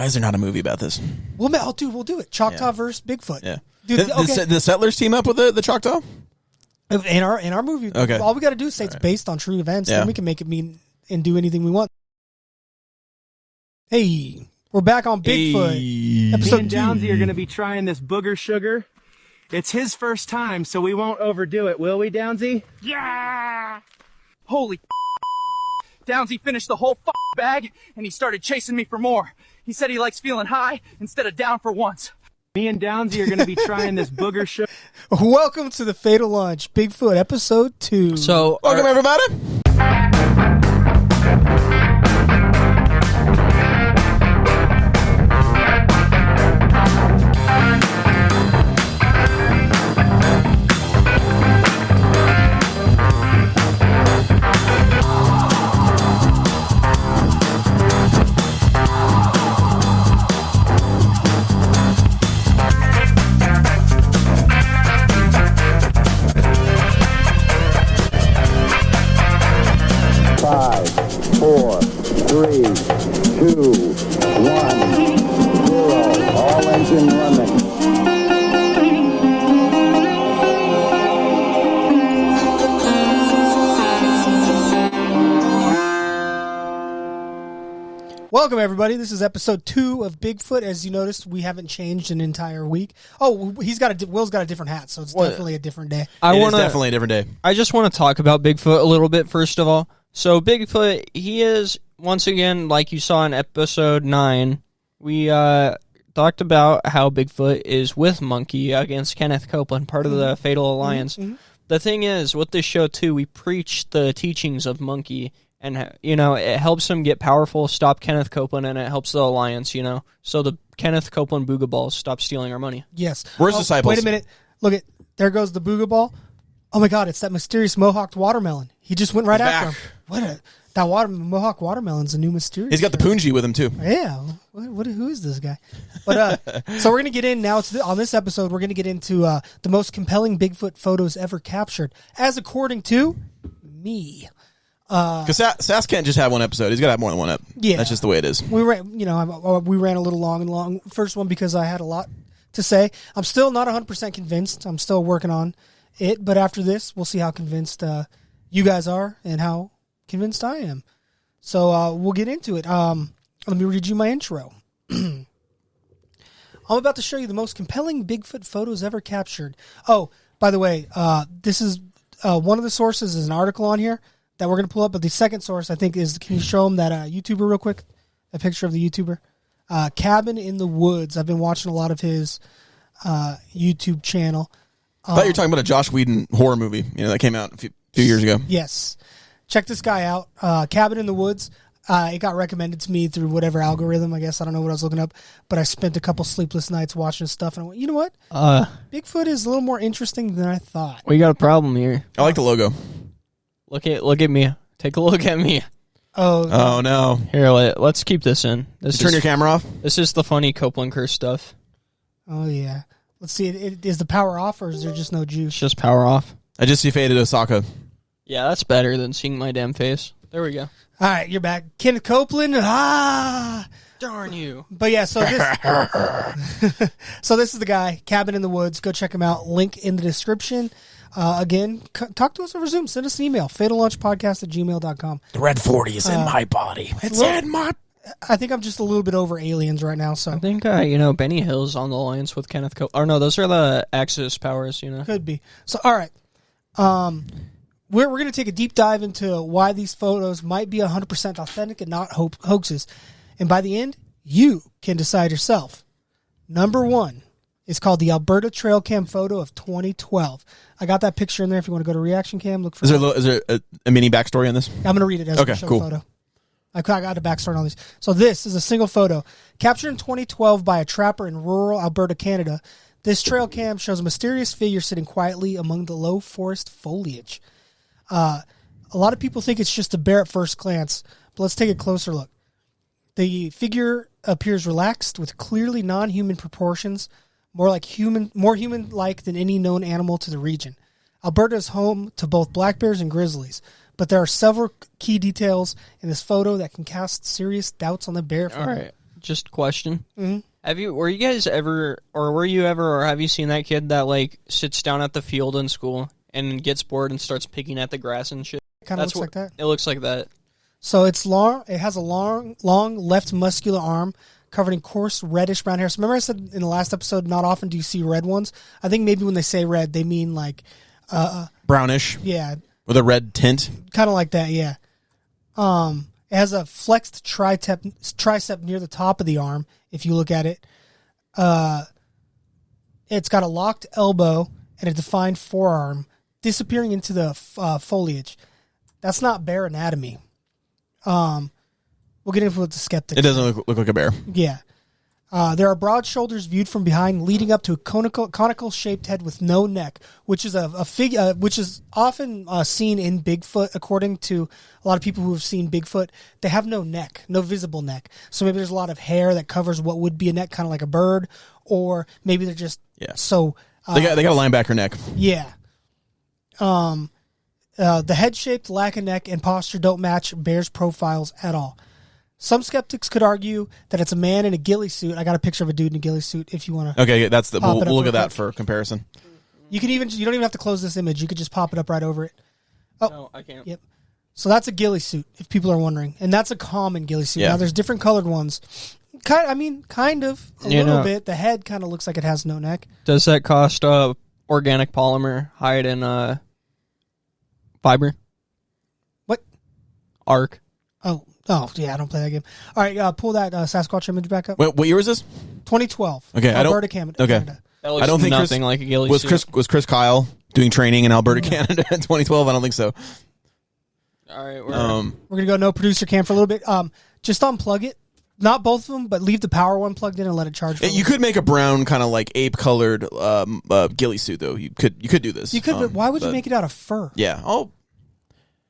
Why is there not a movie about this? We'll do it. Choctaw versus Bigfoot. Yeah. Dude, The Settlers team up with the Choctaw? In our movie, okay. All we got to do is say it's based on true events, then we can make it mean and do anything we want. Hey, we're back on Bigfoot. Me and Downsy are going to be trying this booger sugar. It's his first time, so we won't overdo it, will we, Downsy? Yeah! Holy Downsy finished the whole bag, and he started chasing me for more. He said he likes feeling high instead of down for once. Me and Downsy are going to be trying this booger sugar. Welcome to the Fatal Launch, Bigfoot Episode 2. So, welcome everybody. Welcome, everybody. This is episode 2 of Bigfoot. As you noticed, we haven't changed an entire week. Oh, Will's got a different hat, so it's definitely a different day. It is definitely a different day. I just want to talk about Bigfoot a little bit, first of all. So Bigfoot, he is, once again, like you saw in episode 9, we talked about how Bigfoot is with Monkey against Kenneth Copeland, part of the Fatal Alliance. Mm-hmm. The thing is, with this show, too, we preach the teachings of Monkey. And, you know, it helps him get powerful, stop Kenneth Copeland, and it helps the Alliance, you know. So the Kenneth Copeland Booga Balls stop stealing our money. Yes. Where's Disciples? Wait a minute. Look, there goes the Booga Ball. Oh, my God, it's that mysterious Mohawked watermelon. He just went right after him. Mohawk watermelon's a new mysterious. He's got the Punji with him, too. Yeah. Who is this guy? But so we're going to get in now. On this episode, we're going to get into the most compelling Bigfoot photos ever captured, as according to me. Because Sass can't just have one episode; he's got to have more than one ep. Yeah, that's just the way it is. We ran a little long. First one because I had a lot to say. I'm still not 100% convinced. I'm still working on it. But after this, we'll see how convinced you guys are and how convinced I am. So we'll get into it. Let me read you my intro. I'm about to show you the most compelling Bigfoot photos ever captured. Oh, by the way, this is one of the sources is an article on here that we're going to pull up, but the second source, I think, is, can you show them that YouTuber real quick? A picture of the YouTuber? Cabin in the Woods. I've been watching a lot of his YouTube channel. I thought you were talking about a Josh Whedon horror movie, that came out a few years ago. Yes. Check this guy out. Cabin in the Woods. It got recommended to me through whatever algorithm, I guess. I don't know what I was looking up, but I spent a couple sleepless nights watching his stuff, and I went, you know what? Bigfoot is a little more interesting than I thought. We got a problem here. I like the logo. Look at me. Take a look at me. Oh no. Here, let's keep this in. Turn your camera off. This is the funny Copeland curse stuff. Oh yeah. Let's see. Is the power off, or is there just no juice? It's just power off. I just see Faded Osaka. Yeah, that's better than seeing my damn face. There we go. All right, you're back. Kenneth Copeland. Darn you. But yeah, so this so this is the guy, Cabin in the Woods. Go check him out. Link in the description. Again, talk to us over Zoom. Send us an email, fatallunchpodcast@gmail.com. The red 40 is in my body. It's in my... I think I'm just a little bit over aliens right now. So I think, Benny Hill's on the alliance with Kenneth Copeland. Or no, those are the Axis powers, Could be. So, all right. We're going to take a deep dive into why these photos might be 100% authentic and not hoaxes. And by the end, you can decide yourself. Number 1 is called the Alberta Trail Cam photo of 2012. I got that picture in there. If you want to go to Reaction Cam, look for it. Is there a mini backstory on this? I'm going to read it as a show photo. I got a backstory on all these. So this is a single photo captured in 2012 by a trapper in rural Alberta, Canada. This trail cam shows a mysterious figure sitting quietly among the low forest foliage. A lot of people think it's just a bear at first glance, but let's take a closer look. The figure appears relaxed with clearly non-human proportions, more human-like than any known animal to the region. Alberta is home to both black bears and grizzlies, but there are several key details in this photo that can cast serious doubts on the bear. All right. just a question. Mm-hmm. Were you guys ever, or have you seen that kid that like sits down at the field in school and gets bored and starts picking at the grass and shit? Kind of looks like that. It looks like that. So it's long. It has a long left muscular arm covered in coarse reddish brown hair. So remember I said in the last episode, not often do you see red ones. I think maybe when they say red, they mean like brownish. Yeah, with a red tint. kind of like that. Yeah. It has a flexed tricep near the top of the arm. If you look at it, it's got a locked elbow and a defined forearm disappearing into the foliage. That's not bear anatomy. We'll get into what the skeptics. It doesn't look like a bear. Yeah. There are broad shoulders viewed from behind, leading up to a conical shaped head with no neck, which is a figure which is often seen in Bigfoot. According to a lot of people who have seen Bigfoot, they have no neck, no visible neck. So maybe there's a lot of hair that covers what would be a neck, kind of like a bird, or maybe they're just so they got a linebacker neck. Yeah. The head shape, lack of neck, and posture don't match bears' profiles at all. Some skeptics could argue that it's a man in a ghillie suit. I got a picture of a dude in a ghillie suit if you want to. Okay, that's we'll look at that for comparison. You don't even have to close this image. You could just pop it up right over it. Oh, no, I can't. Yep. So that's a ghillie suit, if people are wondering, and that's a common ghillie suit. Yeah. Now there's different colored ones. Kind of a little bit. The head kind of looks like it has no neck. Does that cost organic polymer hide in fiber? What? Arc. Oh, yeah, I don't play that game. All right, pull that Sasquatch image back up. What year was this? 2012. Okay, Alberta, Canada. Okay. That looks I don't think nothing like a ghillie suit. Was Chris Kyle doing training in Alberta, Canada in 2012? I don't think so. All right, we're gonna go no producer cam for a little bit. Just unplug it, not both of them, but leave the power one plugged in and let it charge. You could make a brown kind of like ape colored ghillie suit though. You could do this. You could, but why would you make it out of fur? Yeah. Oh,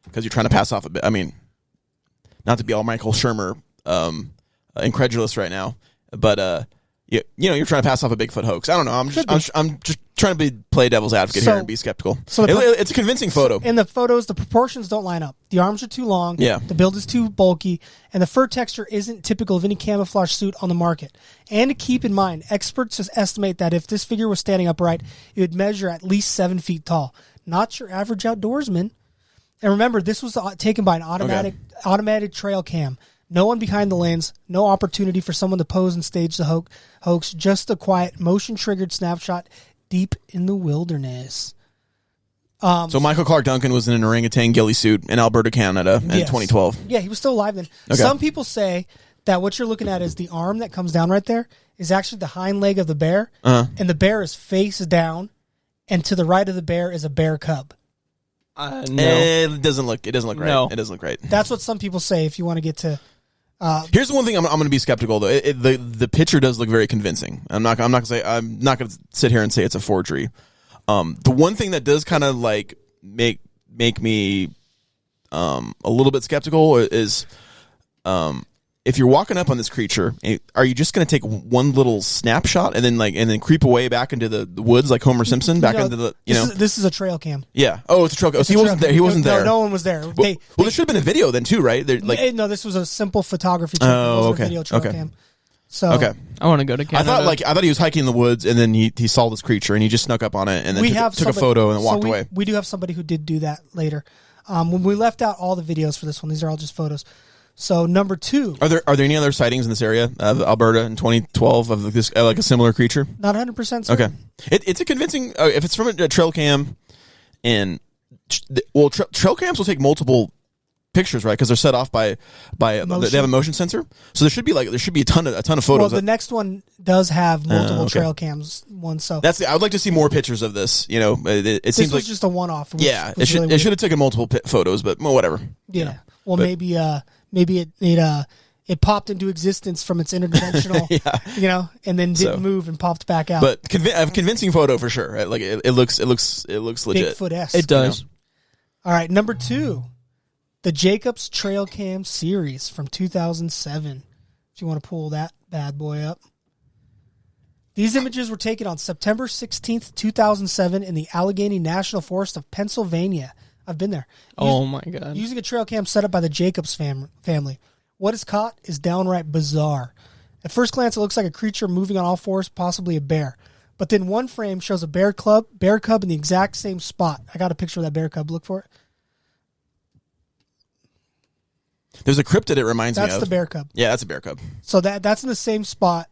because you're trying to pass off a bit. I mean, not to be all Michael Shermer incredulous right now, but you're trying to pass off a Bigfoot hoax. I don't know. I'm just trying to play devil's advocate here and be skeptical. So it's a convincing photo. In the photos, the proportions don't line up. The arms are too long. Yeah. The build is too bulky, and the fur texture isn't typical of any camouflage suit on the market. And to keep in mind, experts estimate that if this figure was standing upright, it would measure at least 7 feet tall. Not your average outdoorsman. And remember, this was taken by an automated trail cam. No one behind the lens, no opportunity for someone to pose and stage the hoax, just a quiet, motion-triggered snapshot deep in the wilderness. So Michael Clark Duncan was in an orangutan ghillie suit in Alberta, Canada in 2012. Yeah, he was still alive then. Okay. Some people say that what you're looking at is the arm that comes down right there is actually the hind leg of the bear, and the bear is face down, and to the right of the bear is a bear cub. No. It doesn't look right. No. It doesn't look right. That's what some people say if you want to get to... Here's the one thing I'm going to be skeptical though. The picture does look very convincing. I'm not going to sit here and say it's a forgery. The one thing that does kind of like make me a little bit skeptical is if you're walking up on this creature, are you just going to take one little snapshot and then creep away back into the woods like Homer Simpson into the This is a trail cam. Yeah. Oh, it's a trail cam. So he wasn't there. He wasn't there. No one was there. Well, there should have been a video then too, right? No, this was a simple photography. Trail. Oh, okay. Video trail cam. So okay. I want to go to Canada. I thought he was hiking in the woods and then he saw this creature and he just snuck up on it and then took a photo and then walked away. We do have somebody who did do that later. When we left out all the videos for this one, these are all just photos. So number 2. Are there any other sightings in this area of Alberta in 2012 of this like a similar creature? Not 100% certain. Okay. It's a convincing if it's from a trail cam and trail cams will take multiple pictures, right? Because they're set off by they have a motion sensor. So there should be a ton of photos. Well, the next one does have multiple trail cams. So I would like to see more pictures of this. It seems like just a one-off. Yeah, it should have taken multiple photos, but whatever. Yeah. Well, maybe it popped into existence from its interdimensional, and then didn't move and popped back out. But a convincing photo for sure. Right? Like it looks legit. Bigfoot-esque. It does. All right, number 2, the Jacobs Trail Cam series from 2007. If you want to pull that bad boy up. These images were taken on September 16th, 2007 in the Allegheny National Forest of Pennsylvania. I've been there. Oh, my God. Using a trail cam set up by the Jacobs family. What is caught is downright bizarre. At first glance, it looks like a creature moving on all fours, possibly a bear. But then one frame shows a bear cub in the exact same spot. I got a picture of that bear cub. Look for it. There's a cryptid it reminds me of. That's the bear cub. Yeah, that's a bear cub. So that's in the same spot,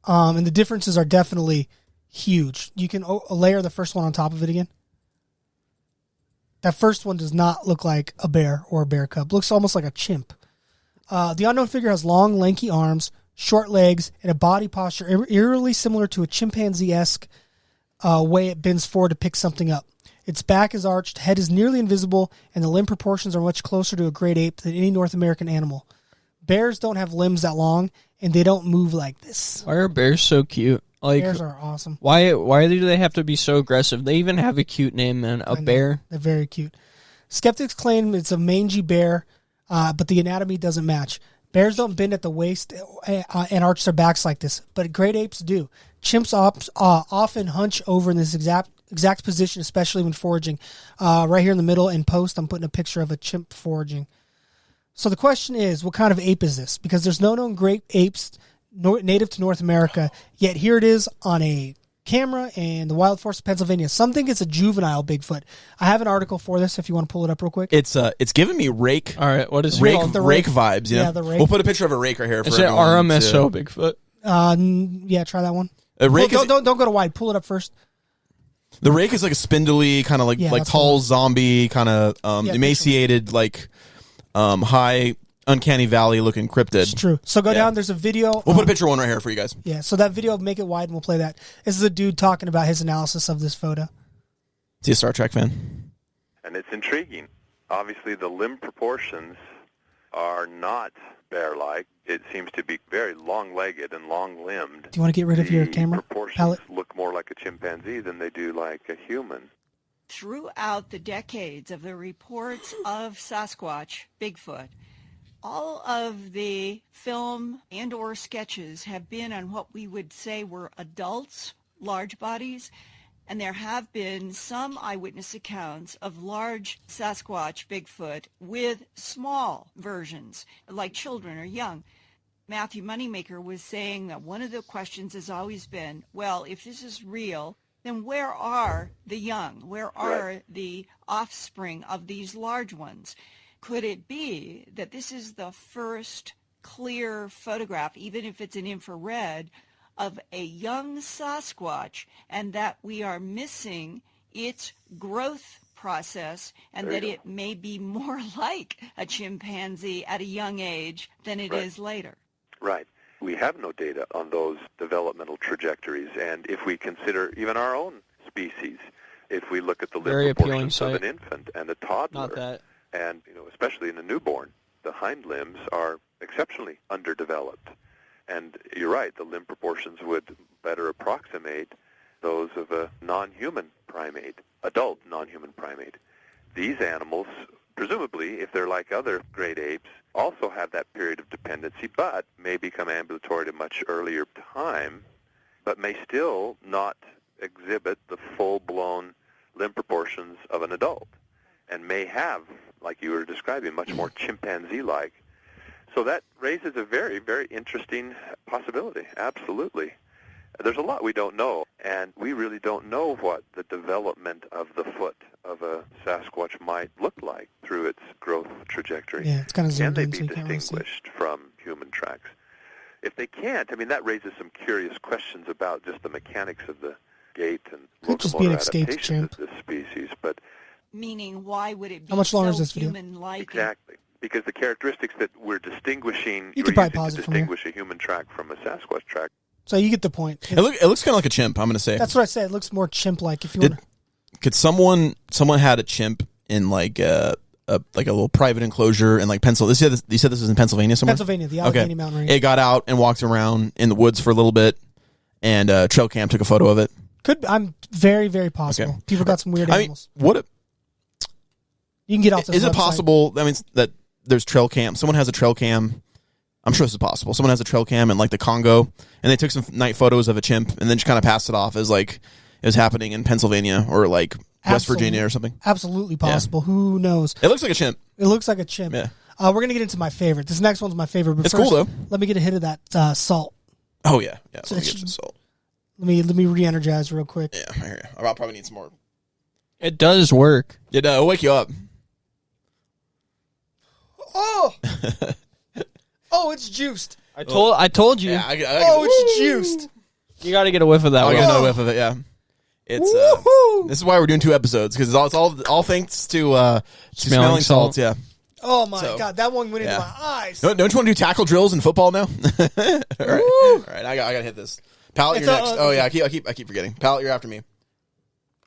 and the differences are definitely huge. You can layer the first one on top of it again. That first one does not look like a bear or a bear cub. Looks almost like a chimp. The unknown figure has long, lanky arms, short legs, and a body posture eerily similar to a chimpanzee-esque way it bends forward to pick something up. Its back is arched, head is nearly invisible, and the limb proportions are much closer to a great ape than any North American animal. Bears don't have limbs that long, and they don't move like this. Why are bears so cute? Like, Bears are awesome. Why do they have to be so aggressive? They even have a cute name, man. A bear. They're very cute. Skeptics claim it's a mangy bear, but the anatomy doesn't match. Bears don't bend at the waist and arch their backs like this, but great apes do. Chimps often hunch over in this exact position, especially when foraging. Right here in the middle in post, I'm putting a picture of a chimp foraging. So the question is, what kind of ape is this? Because there's no known great apes native to North America, yet here it is on a camera in the Wild Forest of Pennsylvania. Some think it's a juvenile Bigfoot. I have an article for this if you want to pull it up real quick. It's giving me rake. All right, what is rake it? Rake vibes? Yeah, the rake. We'll put a picture of a rake right here. Is for it everyone RMSO Bigfoot? Yeah, try that one. A rake don't go to wide. Pull it up first. The rake is like a spindly, kind of like tall zombie, kind of emaciated, like high uncanny valley looking cryptid. It's true. So go down. There's a video. We'll put a picture one right here for you guys. Yeah. So that video, make it wide, and we'll play that. This is a dude talking about his analysis of this photo. Is he a Star Trek fan? And it's intriguing. Obviously, the limb proportions are not bear-like. It seems to be very long-legged and long-limbed. Do you want to get rid of your camera proportions palette? Look more like a chimpanzee than they do like a human. Throughout the decades of the reports of Sasquatch, Bigfoot, all of the film and or sketches have been on what we would say were adults, large bodies, and there have been some eyewitness accounts of large Sasquatch Bigfoot with small versions, like children or young. Matthew Moneymaker was saying that one of the questions has always been, well, if this is real, then where are the young? Where are the offspring of these large ones? Could it be that this is the first clear photograph, even if it's an infrared, of a young Sasquatch, and that we are missing its growth process, and that it may be more like a chimpanzee at a young age than it is later? Right. We have no data on those developmental trajectories, and if we consider even our own species, if we look at the limb proportions of an infant and a toddler, Not that. and especially in a newborn, the hind limbs are exceptionally underdeveloped. And you're right, the limb proportions would better approximate those of a non-human primate, adult non-human primate. These animals, presumably, if they're like other great apes, also have that period of dependency, but may become ambulatory at a much earlier time, but may still not exhibit the full-blown limb proportions of an adult, and may have, like you were describing, much more chimpanzee-like. So that raises a very, very interesting possibility, absolutely. There's a lot we don't know, and we really don't know what the development of the foot of a Sasquatch might look like through its growth trajectory. Yeah, it's kind of zoomed in, Can so they you be can't really see. distinguished from human tracks? If they can't, that raises some curious questions about just the mechanics of the gait and Could just be an locomotor escaped adaptations chimp. of this species, but Meaning, why would it be How much longer so is this video? human-like? exactly. Because the characteristics that we're distinguishing, You we're could probably using pause to it from here. distinguish a human track from a Sasquatch track. So you get the point. It looks kind of like a chimp. I'm going to say. That's what I said. It looks more chimp-like. If you want. Could someone had a chimp in like a little private enclosure in like Pennsylvania? You said this is in Pennsylvania somewhere. Pennsylvania, the Allegheny Mountain Range. It got out and walked around in the woods for a little bit, and trail cam took a photo of it. I'm very, very possible. Okay. People got some weird animals. You can get off this is it website. possible? That means that there's trail cam. Someone has a trail cam. I'm sure this is possible. Someone has a trail cam in like the Congo, and they took some night photos of a chimp, and then just kind of passed it off as like it was happening in Pennsylvania or like West Virginia or something. Absolutely possible. Who knows? It looks like a chimp. It looks like a chimp. Yeah. We're gonna get into my favorite. This next one's my favorite. But It's first, cool, though. Let me get a hit of that salt. Oh yeah, yeah. So Let me it get some salt. Let me re-energize real quick. Yeah, I hear you. I'll probably need some more. It does work. It'll wake you up. Oh, oh, it's juiced. I told you. Yeah, It's juiced. You got to get a whiff of that. I Will. got another whiff of it. Yeah, it's Woohoo! this is why we're doing 2 episodes because it's all thanks to smelling salt. salts. Yeah. Oh my So, God, that one went into yeah. my eyes. Don't you want to do tackle drills in football now? All right, all right. I got to hit this. Pallet, you're next. Oh yeah, I keep forgetting. Pallet, you're after me.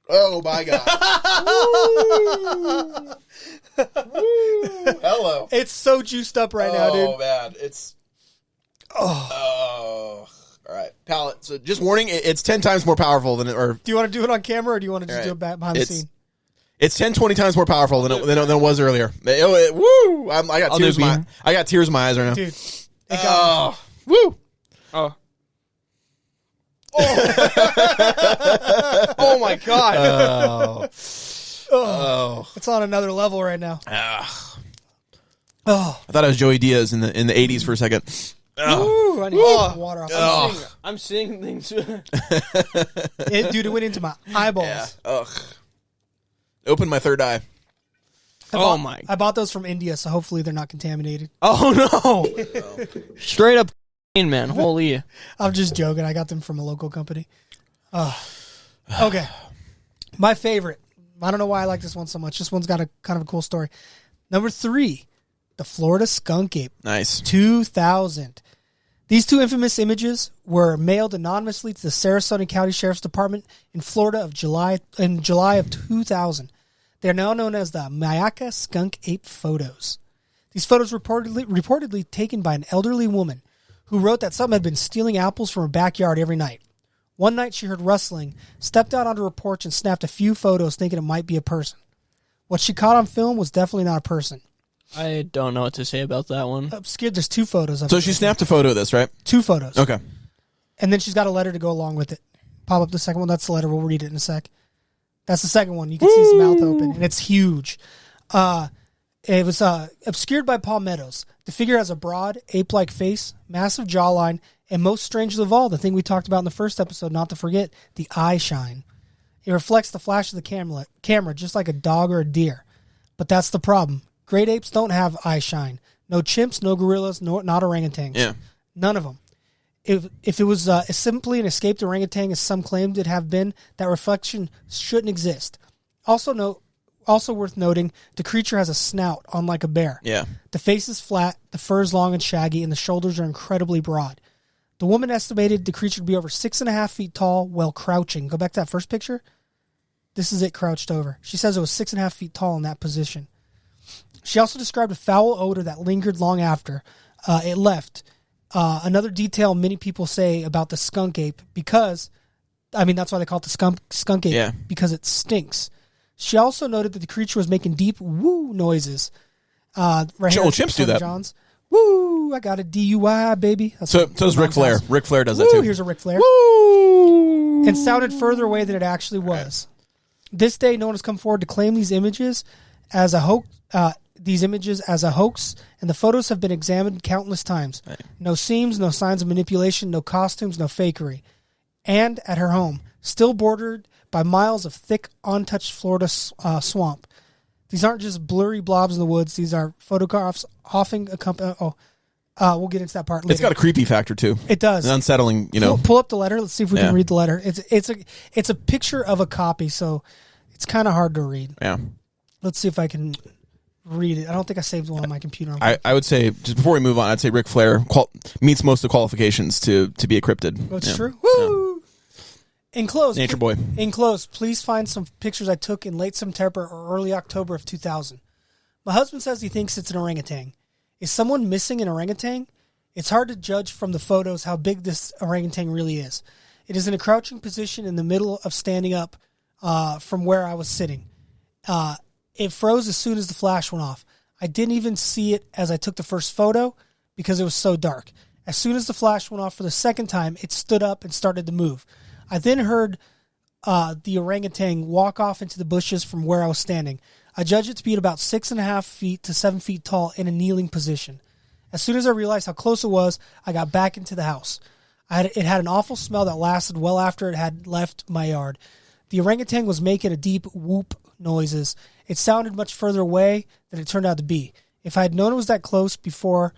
Oh my God. Hello. It's so juiced up right now, dude. Oh man, it's. Oh. All right, Pallet. So just warning, it's 10 times more powerful than it. Or Do you want to do it on camera, or do you want to just All right. do it back behind the scene? It's 10, 20 times more powerful than it was earlier. Woo! I got tears in my eyes right now. Dude, it got me. Woo! Oh. Oh my God. Oh. It's on another level right now. Ah. Oh, I thought I was Joey Diaz in the 80s for a second. Ooh, I need some water off. I'm seeing things. Dude, it went into my eyeballs. Yeah. Ugh. Open my third eye. I bought those from India, so hopefully they're not contaminated. Oh no! Straight up, man. Holy. I'm just joking. I got them from a local company. Okay. My favorite. I don't know why I like this one so much. This one's got a kind of a cool story. Number 3, the Florida skunk ape. Nice. 2000. These 2 infamous images were mailed anonymously to the Sarasota County Sheriff's Department in Florida in July of 2000. They are now known as the Mayaka skunk ape photos. These photos reportedly taken by an elderly woman who wrote that something had been stealing apples from her backyard every night. One night she heard rustling, stepped out onto her porch, and snapped a few photos thinking it might be a person. What she caught on film was definitely not a person. I don't know what to say about that one. Obscured, there's 2 photos of So it. she snapped a photo of this, right? 2 photos. Okay. And then she's got a letter to go along with it. Pop up the second one. That's the letter. We'll read it in a sec. That's the second one. You can see his mouth open, and it's huge. It was obscured by palmettos. The figure has a broad, ape-like face, massive jawline, and most strangely of all, the thing we talked about in the first episode, not to forget, the eye shine. It reflects the flash of the camera just like a dog or a deer. But that's the problem. Great apes don't have eye shine. No chimps, no gorillas, not orangutans. Yeah. None of them. If it was simply an escaped orangutan, as some claimed it have been, that reflection shouldn't exist. Also worth noting, the creature has a snout, unlike a bear. Yeah. The face is flat, the fur is long and shaggy, and the shoulders are incredibly broad. The woman estimated the creature to be over 6.5 feet tall while crouching. Go back to that first picture. This is it crouched over. She says it was 6.5 feet tall in that position. She also described a foul odor that lingered long after it left. Another detail many people say about the skunk ape that's why they call it the skunk ape, Yeah. because it stinks. She also noted that the creature was making deep woo noises. Right here, chimps do that. John's. Woo! I got a DUI, baby. That's So what does Ric Mom's Flair. house. Ric Flair does that Woo! too. Here's a Ric Flair. Woo! And sounded further away than it actually was. This day, no one has come forward to claim these images as a hoax. And the photos have been examined countless times. Right. No seams, no signs of manipulation, no costumes, no fakery. And at her home, still bordered by miles of thick, untouched Florida swamp. These aren't just blurry blobs in the woods. These are photographs often accompany. We'll get into that part later. It's got a creepy factor too. It does. An unsettling, you know. Pull up the letter. Let's see if we Yeah. can read the letter. It's a picture of a copy, so it's kind of hard to read. Yeah. Let's see if I can read it. I don't think I saved one on my computer. I would say, just before we move on, I'd say Ric Flair meets most of the qualifications to be a cryptid. That's Yeah. true. Woo! Enclosed, Nature boy. Enclosed, please find some pictures I took in late September or early October of 2000. My husband says he thinks it's an orangutan. Is someone missing an orangutan? It's hard to judge from the photos how big this orangutan really is. It is in a crouching position in the middle of standing up from where I was sitting. It froze as soon as the flash went off. I didn't even see it as I took the first photo because it was so dark. As soon as the flash went off for the second time, it stood up and started to move. I then heard the orangutan walk off into the bushes from where I was standing. I judged it to be at about 6.5 feet to 7 feet tall in a kneeling position. As soon as I realized how close it was, I got back into the house. It had an awful smell that lasted well after it had left my yard. The orangutan was making a deep whoop noises. It sounded much further away than it turned out to be. If I had known it was that close to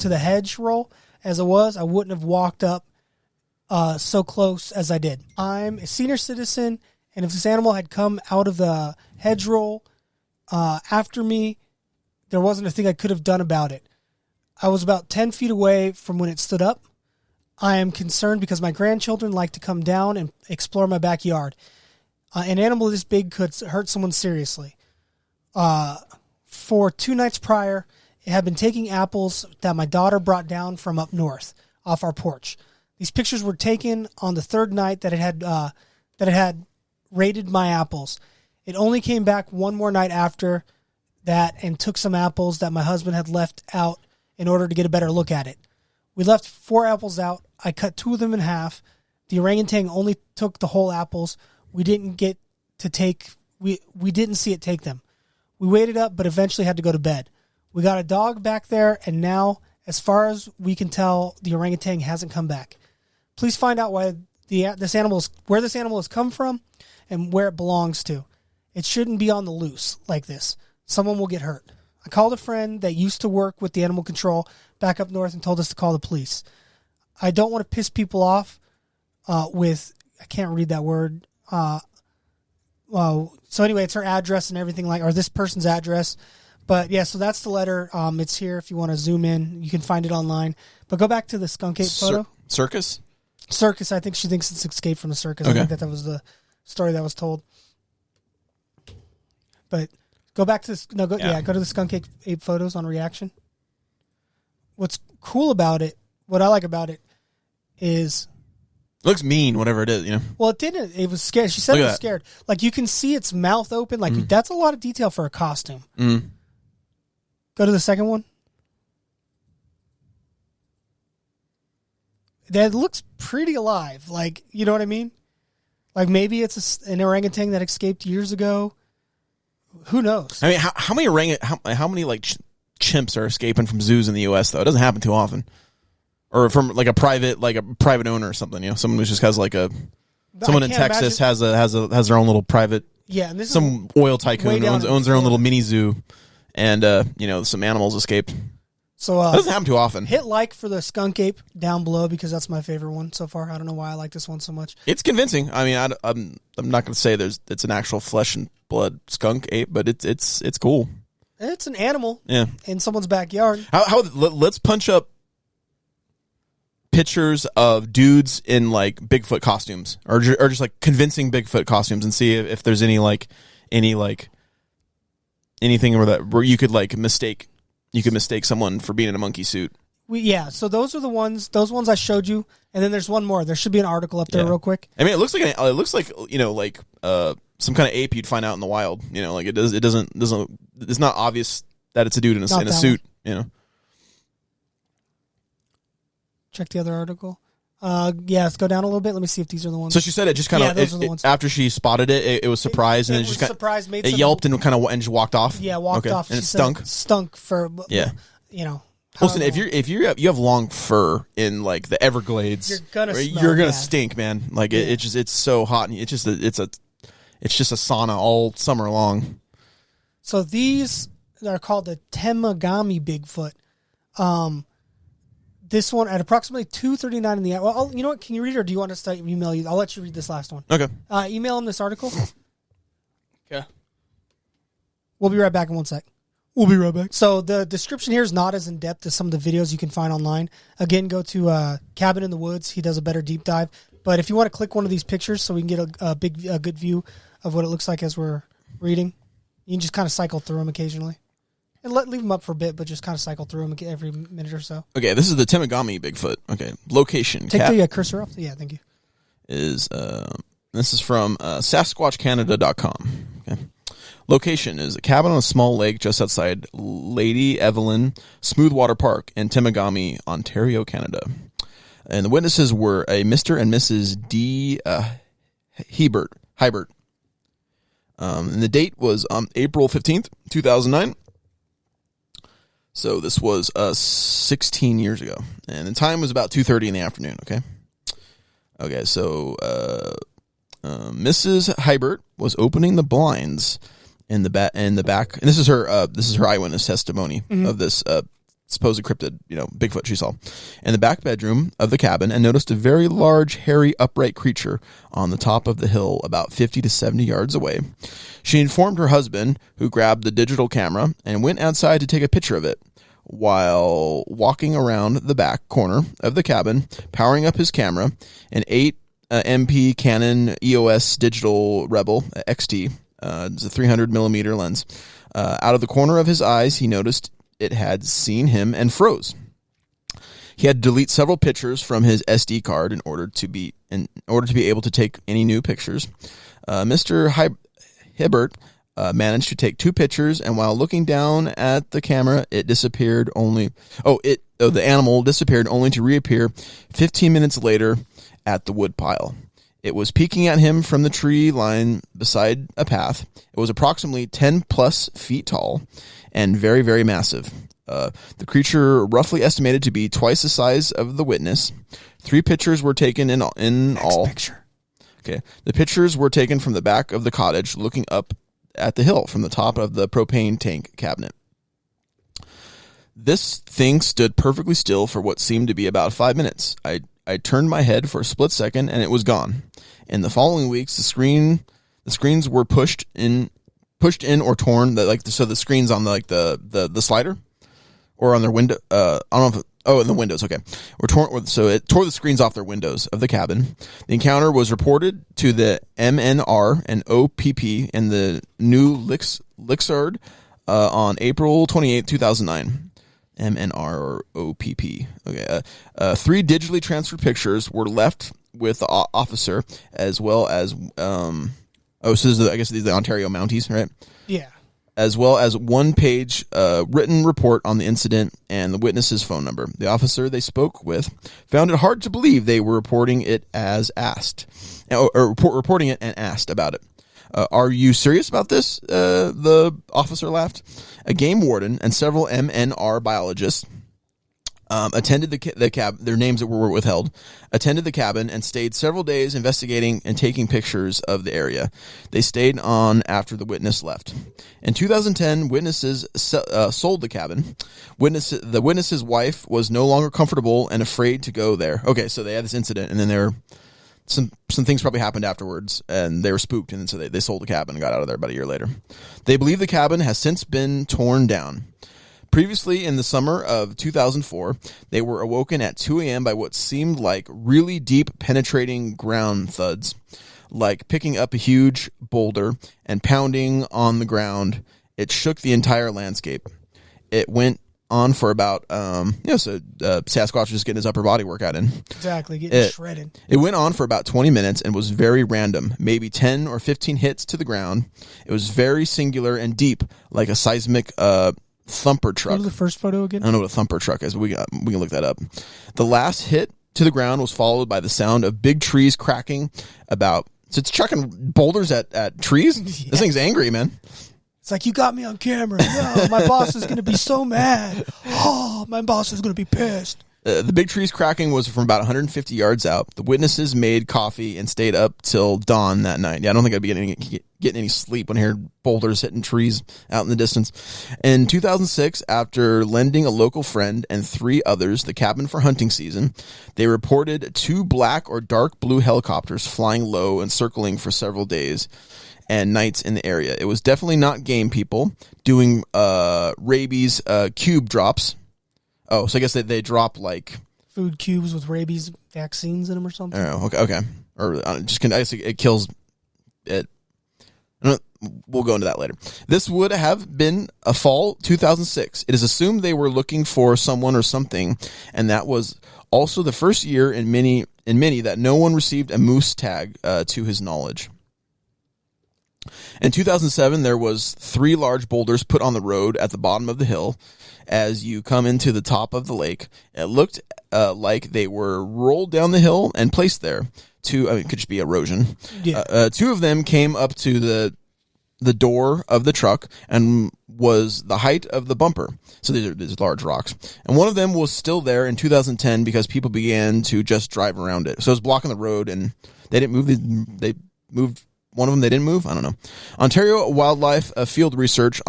the hedge roll as it was, I wouldn't have walked up so close as I did. I'm a senior citizen, and if this animal had come out of the hedgerow after me, there wasn't a thing I could have done about it. I was about 10 feet away from when it stood up. I am concerned because my grandchildren like to come down and explore my backyard. An animal this big could hurt someone seriously. For 2 nights prior, it had been taking apples that my daughter brought down from up north off our porch. These pictures were taken on the 3rd night that it had raided my apples. It only came back one more night after that and took some apples that my husband had left out in order to get a better look at it. We left 4 apples out. I cut 2 of them in half. The orangutan only took the whole apples. We didn't see it take them. We waited up, but eventually had to go to bed. We got a dog back there, and now, as far as we can tell, the orangutan hasn't come back. Please find out where this animal has come from and where it belongs to. It shouldn't be on the loose like this. Someone will get hurt. I called a friend that used to work with the animal control back up north and told us to call the police. I don't want to piss people off with, I can't read that word. So anyway, it's her address and everything or this person's address. But yeah, so that's the letter. It's here if you want to zoom in. You can find it online. But go back to the skunk ape photo. Circus? Circus. I think she thinks it's escaped from the circus. Okay. I think that was the story that was told. But go back to this. No, go to the skunk ape photos on reaction. What's cool about it, what I like about it, is it looks mean, whatever it is, Well, it didn't. It was scared. She said it was scared. Like, you can see its mouth open. Like, that's a lot of detail for a costume. Mm. Go to the second one. That looks pretty alive. Like, you know what I mean? Like, maybe it's an orangutan that escaped years ago. Who knows? I mean, how many chimps are escaping from zoos in the U.S. though? It doesn't happen too often. Or from a private owner or something, someone who just has someone in Texas has their own little private, and this some oil tycoon owns their own little mini zoo, and some animals escaped. So that doesn't happen too often. Hit like for the skunk ape down below because that's my favorite one so far. I don't know why I like this one so much. It's convincing. I mean, I'm not going to say it's an actual flesh and blood skunk ape, but it's cool. It's an animal, in someone's backyard. Let's punch up pictures of dudes in Bigfoot costumes or just convincing Bigfoot costumes and see if there's anything where you could mistake someone for being in a monkey suit. So those are the ones. Those ones I showed you, and then there's one more. There should be an article up there real quick. I mean, it looks like some kind of ape you'd find out in the wild. It doesn't. It's not obvious that it's a dude in a suit. Check the other article. Let's go down a little bit. Let me see if these are the ones. So she said it just kind of after she spotted it was surprised and it just surprised. It yelped and and just walked off. Yeah, walked off. And it stunk. Stunk for Listen, if you have long fur in the Everglades, you're gonna stink, man. It's so hot and it's just a sauna all summer long. So these are called the Temagami Bigfoot. This one at approximately 2:39 in the hour. Well, you know what? Can you read it, or do you want us to email you? I'll let you read this last one. Okay. Email him this article. Okay. We'll be right back in 1 sec. We'll be right back. So the description here is not as in-depth as some of the videos you can find online. Again, go to Cabin in the Woods. He does a better deep dive. But if you want to click one of these pictures so we can get a good view of what it looks like as we're reading, you can just kind of cycle through them occasionally. And leave them up for a bit, but just kind of cycle through them every minute or so. Okay, this is the Temagami Bigfoot. Okay, location. Take the cursor off. Yeah, thank you. This is from SasquatchCanada.com. Okay. Location is a cabin on a small lake just outside Lady Evelyn Smoothwater Park in Temagami, Ontario, Canada. And the witnesses were a Mr. and Mrs. D. Hibert. And the date was April 15th, 2009. So this was 16 years ago, and the time was about 2:30 in the afternoon. Okay. So Mrs. Hybert was opening the blinds in the back, and this is her eyewitness testimony of this supposed cryptid, Bigfoot she saw in the back bedroom of the cabin, and noticed a very large, hairy, upright creature on the top of the hill about 50 to 70 yards away. She informed her husband, who grabbed the digital camera and went outside to take a picture of it. While walking around the back corner of the cabin, powering up his camera, an 8 MP Canon EOS Digital Rebel XT, it's a 300 millimeter lens. Out of the corner of his eyes, he noticed it had seen him and froze. He had to delete several pictures from his SD card in order to be able to take any new pictures. Mr. Hibbert managed to take 2 pictures, and while looking down at the camera, the animal disappeared only to reappear 15 minutes later at the woodpile. It was peeking at him from the tree line beside a path. It was approximately 10 plus feet tall and very, very massive. The creature roughly estimated to be twice the size of the witness. 3 pictures were taken in all. Picture. Okay. The pictures were taken from the back of the cottage, looking up at the hill from the top of the propane tank cabinet. This thing stood perfectly still for what seemed to be about 5 minutes. I turned my head for a split second, and it was gone. In the following weeks, the screens were pushed in or torn. So the screens on the slider or on their window. I don't know if in the windows. Okay, were torn. So it tore the screens off their windows of the cabin. The encounter was reported to the MNR and OPP in the New Lixard on April 28, 2009. MNR or OPP. Okay. 3 digitally transferred pictures were left with the officer, as well as so this is I guess these are the Ontario Mounties, right? Yeah. As well as 1-page written report on the incident and the witness's phone number. The officer they spoke with found it hard to believe they were reporting it as asked, or reporting it and asked about it. Are you serious about this? The officer laughed. A game warden and several MNR biologists attended the cab. Their names that were withheld. Attended the cabin and stayed several days investigating and taking pictures of the area. They stayed on after the witness left. In 2010, witnesses sold the cabin. The witness's wife was no longer comfortable and afraid to go there. Okay, so they had this incident, and then there some things probably happened afterwards, and they were spooked, and so they sold the cabin and got out of there about a year later. They believe the cabin has since been torn down. Previously, in the summer of 2004, they were awoken at 2 a.m. by what seemed like really deep, penetrating ground thuds, like picking up a huge boulder and pounding on the ground. It shook the entire landscape. It went on for about, Sasquatch was just getting his upper body workout in. Exactly, getting shredded. It went on for about 20 minutes and was very random, maybe 10 or 15 hits to the ground. It was very singular and deep, like a seismic thumper truck. Go to the first photo again. I don't know what a thumper truck is. We can look that up. The last hit to the ground was followed by the sound of big trees cracking so it's chucking boulders at trees? Yeah. This thing's angry, man. It's like, you got me on camera. No, my boss is going to be so mad. Oh, my boss is going to be pissed. The big trees cracking was from about 150 yards out. The witnesses made coffee and stayed up till dawn that night. Yeah, I don't think I'd be getting any sleep when I heard boulders hitting trees out in the distance. In 2006, after lending a local friend and 3 others the cabin for hunting season, they reported 2 black or dark blue helicopters flying low and circling for several days and nights in the area. It was definitely not game people doing rabies cube drops. Oh, so I guess they drop like food cubes with rabies vaccines in them or something. Oh, okay. Or I guess it kills it. We'll go into that later. This would have been a fall 2006. It is assumed they were looking for someone or something, and that was also the first year in many that no one received a moose tag to his knowledge. In 2007, there was 3 large boulders put on the road at the bottom of the hill. As you come into the top of the lake, it looked like they were rolled down the hill and placed there. It could just be erosion. Yeah. 2 of them came up to the door of the truck, and was the height of the bumper. So these large rocks. And one of them was still there in 2010 because people began to just drive around it. So it was blocking the road, and they didn't move. They moved one of them. They didn't move. I don't know. Ontario Wildlife Field Research.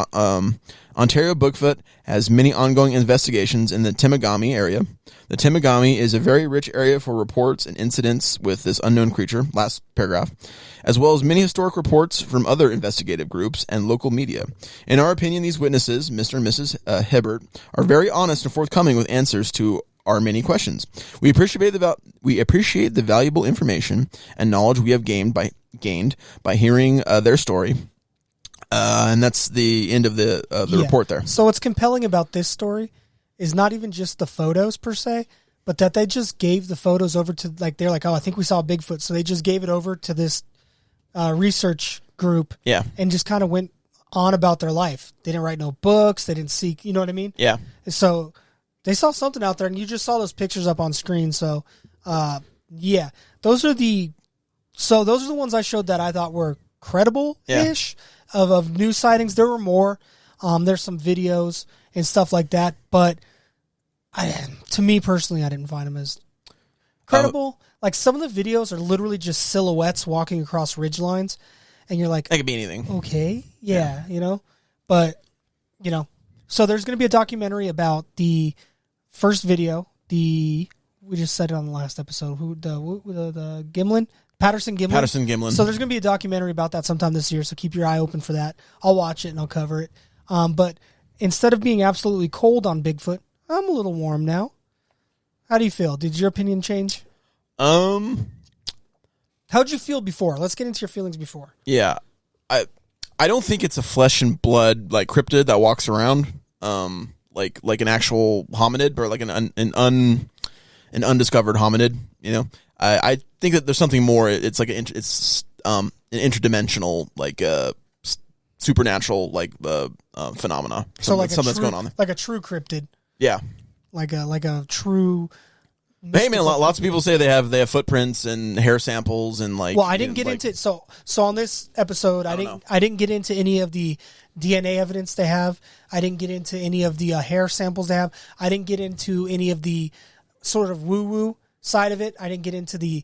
Ontario Bigfoot has many ongoing investigations in the Temagami area. The Temagami is a very rich area for reports and incidents with this unknown creature, last paragraph, as well as many historic reports from other investigative groups and local media. In our opinion, these witnesses, Mr. and Mrs. Hibbert, are very honest and forthcoming with answers to our many questions. We appreciate the valuable information and knowledge we have gained by hearing their story. And that's the end of the report there. So what's compelling about this story is not even just the photos per se, but that they just gave the photos over to, like, they're like, oh, I think we saw Bigfoot. So they just gave it over to this research group, and just kind of went on about their life. They didn't write no books. They didn't seek, you know what I mean? Yeah. So they saw something out there, and you just saw those pictures up on screen. So, those are the ones I showed that I thought were credible-ish of news sightings. There were more. There's some videos and stuff like that, but to me personally, I didn't find them as credible. Like, some of the videos are literally just silhouettes walking across ridge lines, and you're like, that could be anything. Okay, you know, but so there's going to be a documentary about the first video. We just said it on the last episode. The Gimlin. Patterson Gimlin. So there's going to be a documentary about that sometime this year, so keep your eye open for that. I'll watch it and I'll cover it. But instead of being absolutely cold on Bigfoot, I'm a little warm now. How do you feel? Did your opinion change? How'd you feel before? Let's get into your feelings before. Yeah. I don't think it's a flesh and blood like cryptid that walks around like an actual hominid, or like an undiscovered hominid, you know. I think that there's something more. It's like an interdimensional, like supernatural, like phenomena. So like something that's going on there. Like a true cryptid. Yeah. Like a true. Hey man, lots of people say they have footprints and hair samples and like. Well, I didn't get into so on this episode. I didn't get into any of the DNA evidence they have. I didn't get into any of the hair samples they have. I didn't get into any of the sort of woo-woo side of it. I didn't get into the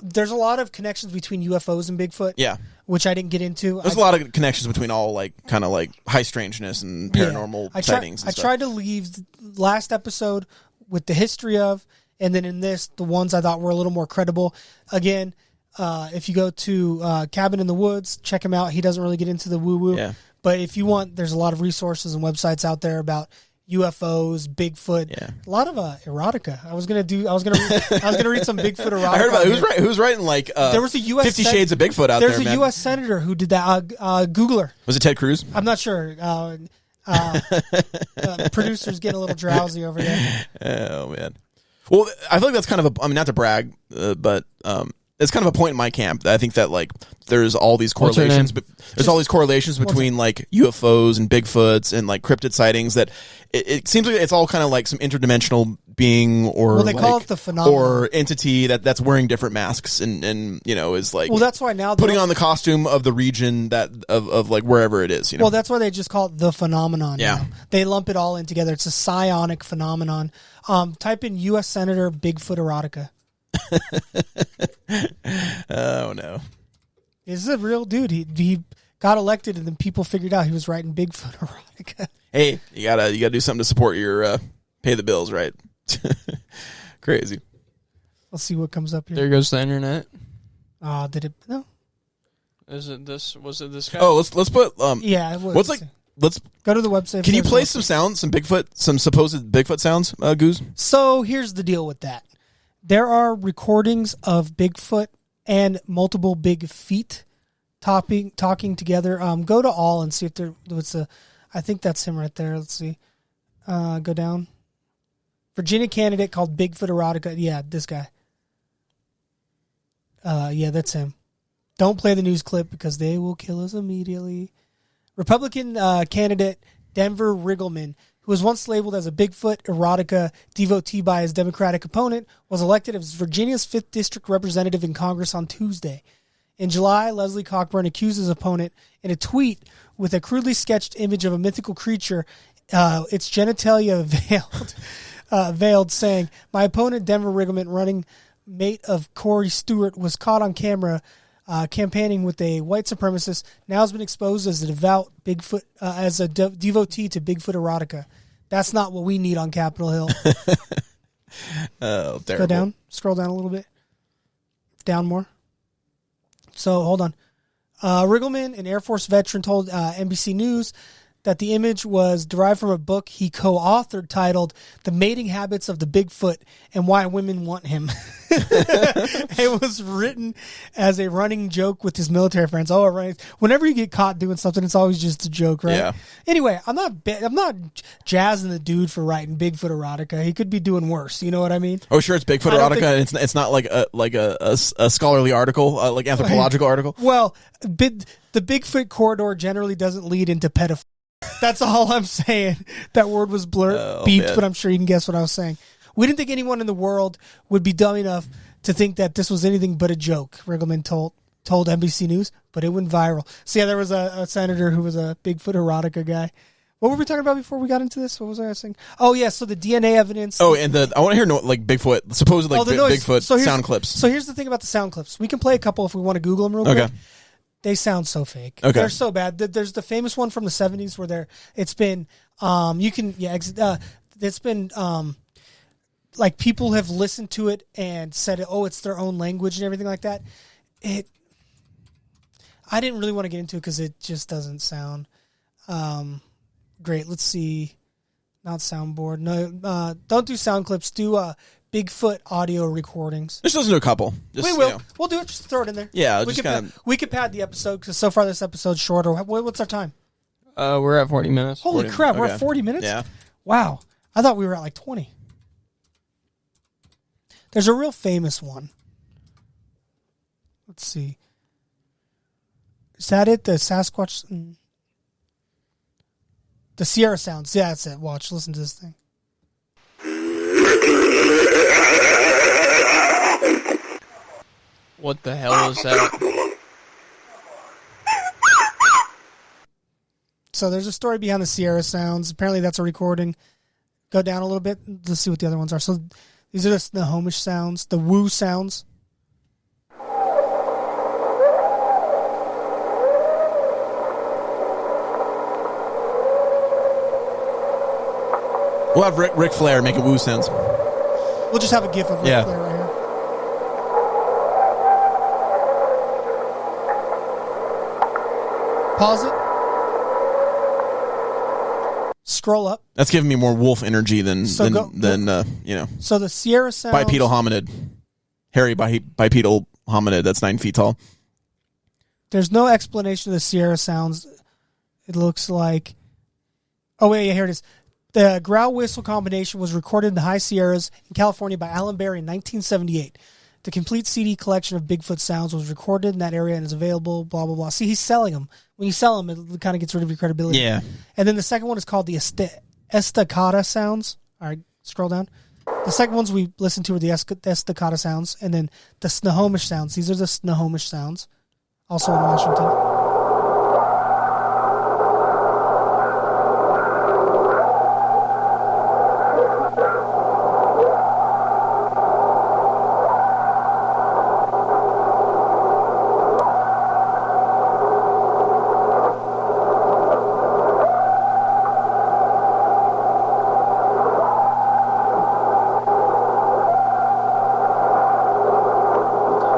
there's a lot of connections between UFOs and Bigfoot. Yeah. Which I didn't get into. There's a lot of connections between all like kind of like high strangeness and paranormal sightings. I tried to leave last episode with the history of, and then in this, the ones I thought were a little more credible. Again, if you go to Cabin in the Woods, check him out. He doesn't really get into the woo-woo. Yeah. But if you want, there's a lot of resources and websites out there about UFOs, Bigfoot, a lot of erotica. I was gonna read some Bigfoot erotica. I heard about it. Who's writing like there was a US 50 Shades of Bigfoot out there. There's a U.S. senator who did that. Googler. Was it Ted Cruz? I'm not sure. Producer's getting a little drowsy over there. Oh man. Well, I feel like that's kind of not to brag, but it's kind of a point in my camp that I think that like there's all these correlations, but there's all these correlations between like UFOs and Bigfoots and like cryptid sightings that it seems like it's all kind of like some interdimensional being or they call it the phenomenon or entity that's wearing different masks and you know is like that's why now putting on the costume of the region that of like wherever it is, you know. Well, that's why they just call it the phenomenon. Yeah, now. They lump it all in together. It's a psionic phenomenon. Type in U.S. Senator Bigfoot erotica. Oh no, this is a real dude. He got elected, and then people figured out he was writing Bigfoot erotica. Hey, you gotta do something to support your pay the bills, right? Crazy. Let's see what comes up here. There goes the internet. Did it? No. Is it this? Was it this guy? Oh, let's put yeah. It was. What's like? Let's go to the website. Can you play some sounds, some supposed Bigfoot sounds, Goose? So here's the deal with that. There are recordings of Bigfoot and multiple big feet talking together. Go to all and see if there was a. I think that's him right there. Let's see. Go down. Virginia candidate called Bigfoot erotica. Yeah, this guy. Yeah, that's him. Don't play the news clip because they will kill us immediately. Republican candidate Denver Riggleman, who was once labeled as a Bigfoot erotica devotee by his Democratic opponent, was elected as Virginia's 5th District representative in Congress on Tuesday. In July, Leslie Cockburn accused his opponent in a tweet with a crudely sketched image of a mythical creature, its genitalia veiled, saying, "My opponent, Denver Riggleman, running mate of Corey Stewart, was caught on camera campaigning with a white supremacist. Now has been exposed as a devout Bigfoot, devotee to Bigfoot erotica. That's not what we need on Capitol Hill." Oh, terrible. Go down. Scroll down a little bit. Down more. So, hold on. Riggleman, an Air Force veteran, told NBC News that the image was derived from a book he co-authored titled "The Mating Habits of the Bigfoot and Why Women Want Him." It was written as a running joke with his military friends. Oh, right. Whenever you get caught doing something, it's always just a joke, right? Yeah. Anyway, I'm not jazzing the dude for writing Bigfoot erotica. He could be doing worse. You know what I mean? Oh, sure, it's Bigfoot I don't erotica. And it's not like a scholarly article, like anthropological article. Well, the Bigfoot corridor generally doesn't lead into pedophilia. That's all I'm saying. That word was beeped, man. but I'm sure you can guess what I was saying. We didn't think anyone in the world would be dumb enough to think that this was anything but a joke, Riggleman told NBC News, but it went viral. So, yeah, there was a senator who was a Bigfoot erotica guy. What were we talking about before we got into this? What was I saying? Oh, yeah, so the DNA evidence. Oh, and I want to hear Bigfoot, supposedly Bigfoot sound clips. So here's the thing about the sound clips. We can play a couple if we want to Google them real quick. They sound so fake. Okay. They're so bad. There's the famous one from the 70s where it's been like people have listened to it and said, "Oh, it's their own language" and everything like that. I didn't really want to get into it because it just doesn't sound great. Let's see. Not soundboard. No, don't do sound clips. Do Bigfoot audio recordings. Just listen to a couple. We will. We'll do it. Just throw it in there. Yeah, we could pad the episode because so far this episode's shorter. What's our time? We're at 40 minutes. Holy crap, we're at 40 minutes? Yeah. Wow. I thought we were at like 20. There's a real famous one. Let's see. Is that it? The Sasquatch? The Sierra Sounds. Yeah, that's it. Watch. Listen to this thing. What the hell is that? So there's a story behind the Sierra Sounds. Apparently that's a recording. Go down a little bit. Let's see what the other ones are. So these are the Snohomish sounds, the woo sounds. We'll have Ric Flair make a woo sounds. We'll just have a gif of Ric Flair right here. Pause it. Scroll up. That's giving me more wolf energy than So So the Sierra Sounds. bipedal hominid, hairy bipedal hominid that's 9 feet tall. There's no explanation of the Sierra Sounds. It looks like. Oh wait, yeah, here it is. The growl whistle combination was recorded in the High Sierras in California by Alan Berry in 1978. The complete CD collection of Bigfoot sounds was recorded in that area and is available, blah, blah, blah. See, he's selling them. When you sell them, it kind of gets rid of your credibility. Yeah. And then the second one is called the estacada sounds. All right, scroll down. The second ones we listened to were the estacada sounds, and then the Snohomish sounds. These are the Snohomish sounds, also in Washington.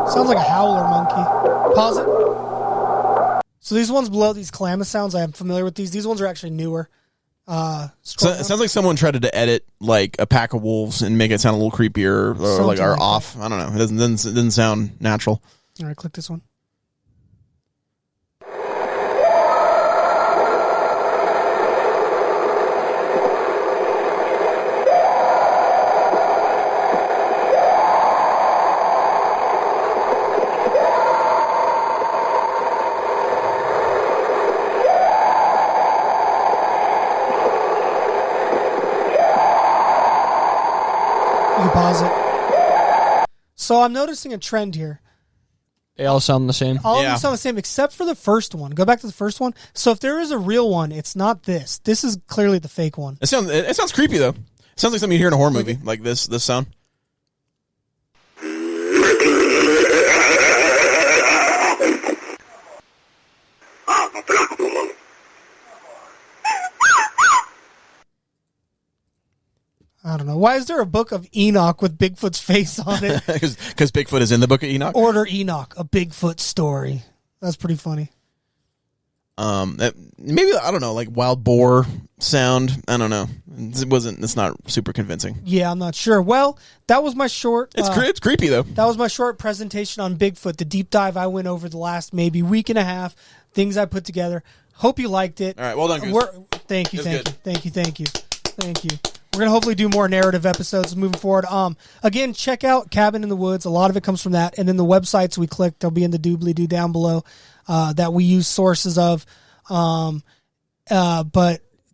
Sounds like a howler monkey. Pause it. So these ones below, these Klamath sounds, I am familiar with these. These ones are actually newer. So it sounds like someone tried to edit like a pack of wolves and make it sound a little creepier or off. That. I don't know. It doesn't sound natural. All right, click this one. You can pause it. So I'm noticing a trend here. They all sound the same. All of them sound the same except for the first one. Go back to the first one. So if there is a real one, it's not this. This is clearly the fake one. It sounds creepy though. It sounds like something you hear in a horror movie, like this sound. I don't know. Why is there a book of Enoch with Bigfoot's face on it? Because Bigfoot is in the book of Enoch. Order Enoch, a Bigfoot story. That's pretty funny. Maybe, I don't know, like wild boar sound. I don't know. It's not super convincing. Yeah, I'm not sure. Well, that was my short. It's creepy though. That was my short presentation on Bigfoot. The deep dive I went over the last maybe week and a half. Things I put together. Hope you liked it. All right, well done, Goose. Thank you. We're gonna hopefully do more narrative episodes moving forward. Again, check out Cabin in the Woods. A lot of it comes from that, and then the websites we clicked, they'll be in the doobly-doo down below that we use sources of. But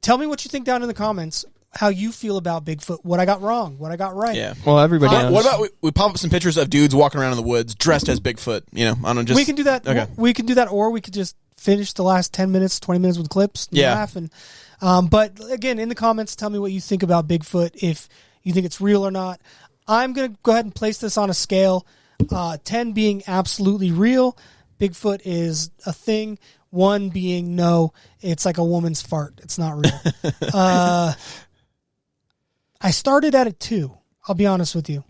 tell me what you think down in the comments. How you feel about Bigfoot? What I got wrong? What I got right? Yeah. Well, everybody knows. What about we pop up some pictures of dudes walking around in the woods dressed as Bigfoot? You know, I don't know. Just we can do that. Okay. We can do that, or we could just finish the last 10 minutes, 20 minutes with clips. And laugh and. But again, in the comments, tell me what you think about Bigfoot, if you think it's real or not. I'm going to go ahead and place this on a scale. 10 being absolutely real. Bigfoot is a thing. 1 being no, it's like a woman's fart. It's not real. I started at a 2. I'll be honest with you.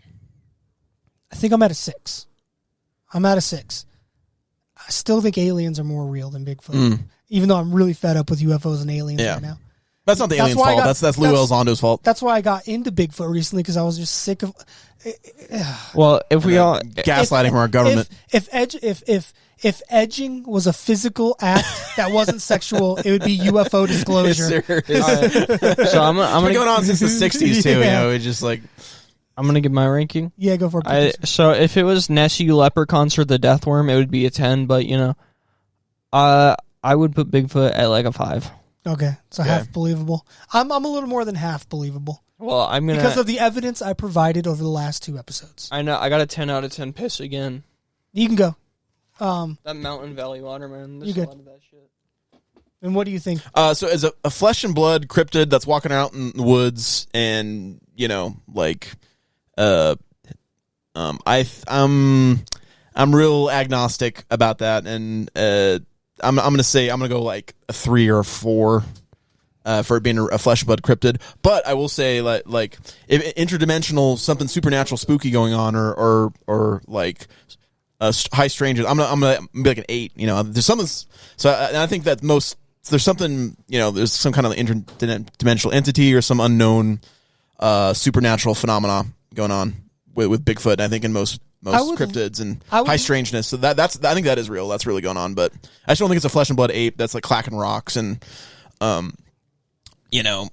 I think I'm at a 6. I still think aliens are more real than Bigfoot. Even though I'm really fed up with UFOs and aliens right now. That's not the alien's fault. That's Lou Elizondo's fault. That's why I got into Bigfoot recently, because I was just sick of. Well, if we all gaslighting from our government. If edging was a physical act that wasn't sexual, it would be UFO disclosure. So I'm been going on since the '60s too. You know, it's just like. I'm going to give my ranking. Yeah, go for it. So if it was Nessie Leprechaun or the Death Worm, it would be a 10, but, you know, I would put Bigfoot at like a 5. Okay, so half believable. I'm a little more than half believable. Well, I'm going to... Because of the evidence I provided over the last 2 episodes. I know, I got a 10 out of 10 piss again. You can go. That Mountain Valley water, man. There's a lot of that shit. And what do you think? So as a flesh and blood cryptid that's walking out in the woods and, you know, like... I'm real agnostic about that, and I'm gonna go like a 3 or a 4 for it being a flesh and blood cryptid. But I will say like if interdimensional, something supernatural, spooky going on, or like high strangeness, I'm gonna be like an 8. You know, there's something. So I think that there's something, you know, there's some kind of interdimensional entity or some unknown supernatural phenomena going on with Bigfoot. I think in most cryptids and high strangeness. So I think that is real. That's really going on. But I just don't think it's a flesh and blood ape that's like clacking rocks and, you know,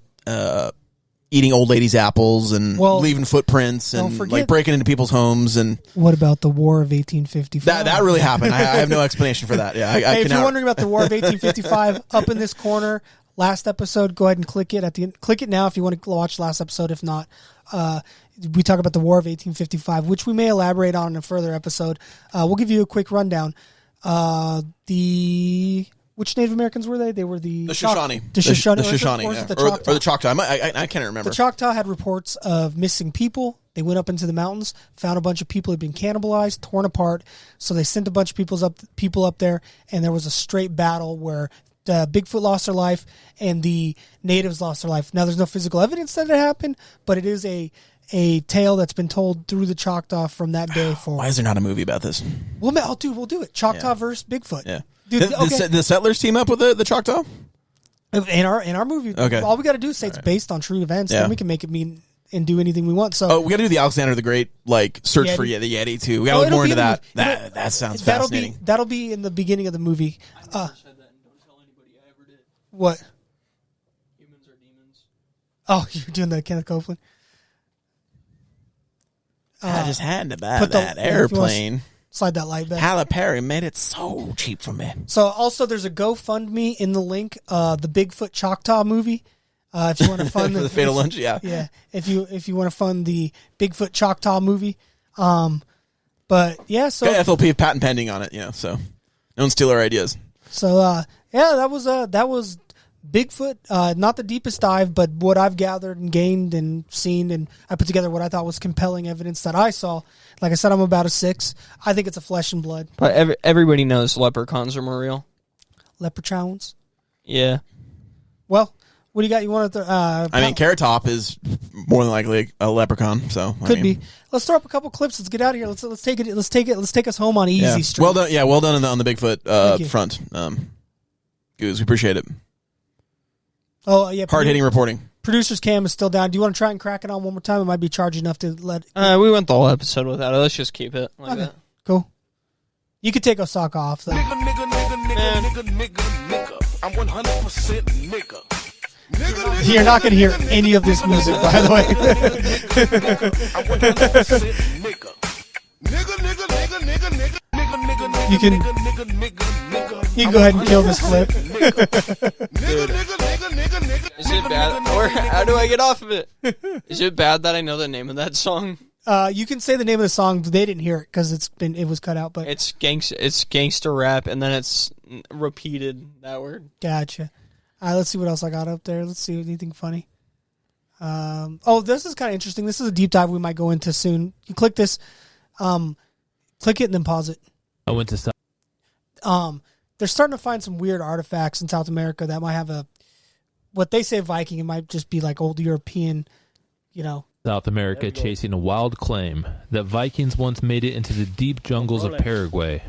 eating old ladies' apples and leaving footprints and like breaking into people's homes. And what about the War of 1855? That really happened. I have no explanation for that. Yeah. If you're wondering about the War of 1855, up in this corner. Last episode, go ahead and click it at the end. Click it now if you want to watch last episode. If not, we talk about the War of 1855, which we may elaborate on in a further episode. We'll give you a quick rundown. Which Native Americans were they? They were the Shoshone. The Shoshone. The Shoshone, or the Choctaw. I can't remember. The Choctaw had reports of missing people. They went up into the mountains, found a bunch of people who had been cannibalized, torn apart. So they sent a bunch of people up there, and there was a straight battle where Bigfoot lost their life and the natives lost their life. Now, there's no physical evidence that it happened, but it is a tale that's been told through the Choctaw from that day forward. Why is there not a movie about this? We'll do it. Choctaw versus Bigfoot. Yeah. Dude, the settlers team up with the Choctaw? In our movie. Okay. All we got to do is say it's based on true events, then we can make it mean and do anything we want. So we got to do the Alexander the Great search for the Yeti too. We got to look more into that. That sounds fascinating. That'll be in the beginning of the movie. What? Humans are demons. Oh, you're doing the Kenneth Copeland? I just had to buy that airplane. Slide that light back. Halle Perry made it so cheap for me. So also there's a GoFundMe in the link, the Bigfoot Choctaw movie. If you want to fund for the Fatal Lunch, yeah. If you want to fund the Bigfoot Choctaw movie, But yeah, so Got FLP patent pending on it, so no one steal our ideas. So that was Bigfoot. Not the deepest dive, but what I've gathered and gained and seen, and I put together what I thought was compelling evidence that I saw. Like I said, I'm about a 6. I think it's a flesh and blood. But everybody knows leprechauns are more real. Leprechauns. Yeah. Well, what do you got? You want to? I mean, Carrot Top is more than likely a leprechaun. So could be. Let's throw up a couple clips. Let's get out of here. Let's take it. Let's take us home on easy street. Well done. Yeah, well done on the Bigfoot front. Goose, we appreciate it. Oh yeah, hard hitting reporting. Producer's cam is still down. Do you want to try and crack it on one more time? It might be charged enough to let. We went the whole episode without it. Let's just keep it like that. Cool. You could take Osaka off though. Nigga. I'm 100% nigga. You're not going to hear any of this music, by the way. You can go ahead and kill this clip. Is it bad? Or how do I get off of it? Is it bad that I know the name of that song? You can say the name of the song. They didn't hear it because it was cut out. But it's gangster rap, and then it's repeated that word. Gotcha. All right, let's see what else I got up there. Let's see anything funny. This is kind of interesting. This is a deep dive we might go into soon. You click this, click it and then pause it. I went to South. They're starting to find some weird artifacts in South America that might have what they say Viking. It might just be like old European, South America chasing a wild claim that Vikings once made it into the deep jungles of Paraguay.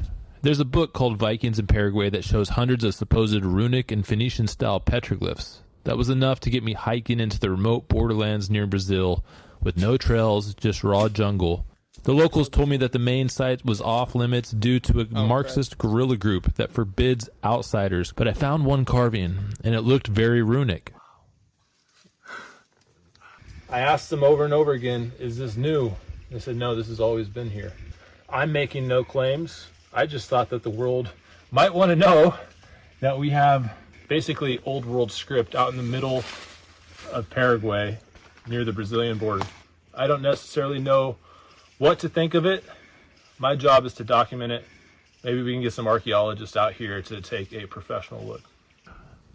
There's a book called Vikings in Paraguay that shows hundreds of supposed runic and Phoenician-style petroglyphs. That was enough to get me hiking into the remote borderlands near Brazil with no trails, just raw jungle. The locals told me that the main site was off limits due to a Marxist guerrilla group that forbids outsiders, but I found one carving, and it looked very runic. I asked them over and over again, is this new? They said, no, this has always been here. I'm making no claims. I just thought that the world might want to know that we have basically old world script out in the middle of Paraguay near the Brazilian border. I don't necessarily know what to think of it. My job is to document it. Maybe we can get some archaeologists out here to take a professional look.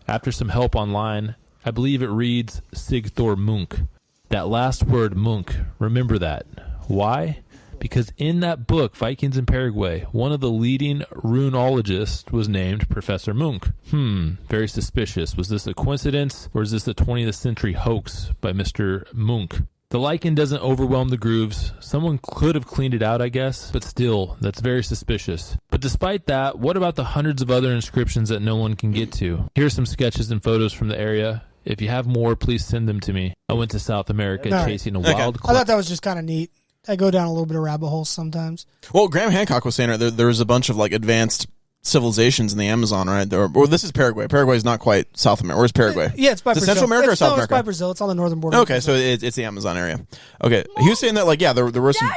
After some help online, I believe it reads Sigthor Munk. That last word, Munk, remember that. Why? Because in that book, Vikings in Paraguay, one of the leading runologists was named Professor Munk. Very suspicious. Was this a coincidence, or is this a 20th century hoax by Mr. Munk? The lichen doesn't overwhelm the grooves. Someone could have cleaned it out, I guess, but still, that's very suspicious. But despite that, what about the hundreds of other inscriptions that no one can get to? Here's some sketches and photos from the area. If you have more, please send them to me. I went to South America chasing a wild... I thought that was just kind of neat. I go down a little bit of rabbit holes sometimes. Well, Graham Hancock was saying there was a bunch of advanced civilizations in the Amazon, right? Or this is Paraguay. Paraguay is not quite South America. Where's Paraguay? Yeah, it's by Brazil. Central America or South America? It's by Brazil. It's on the northern border. Okay, so it's the Amazon area. Okay, he was saying that there were some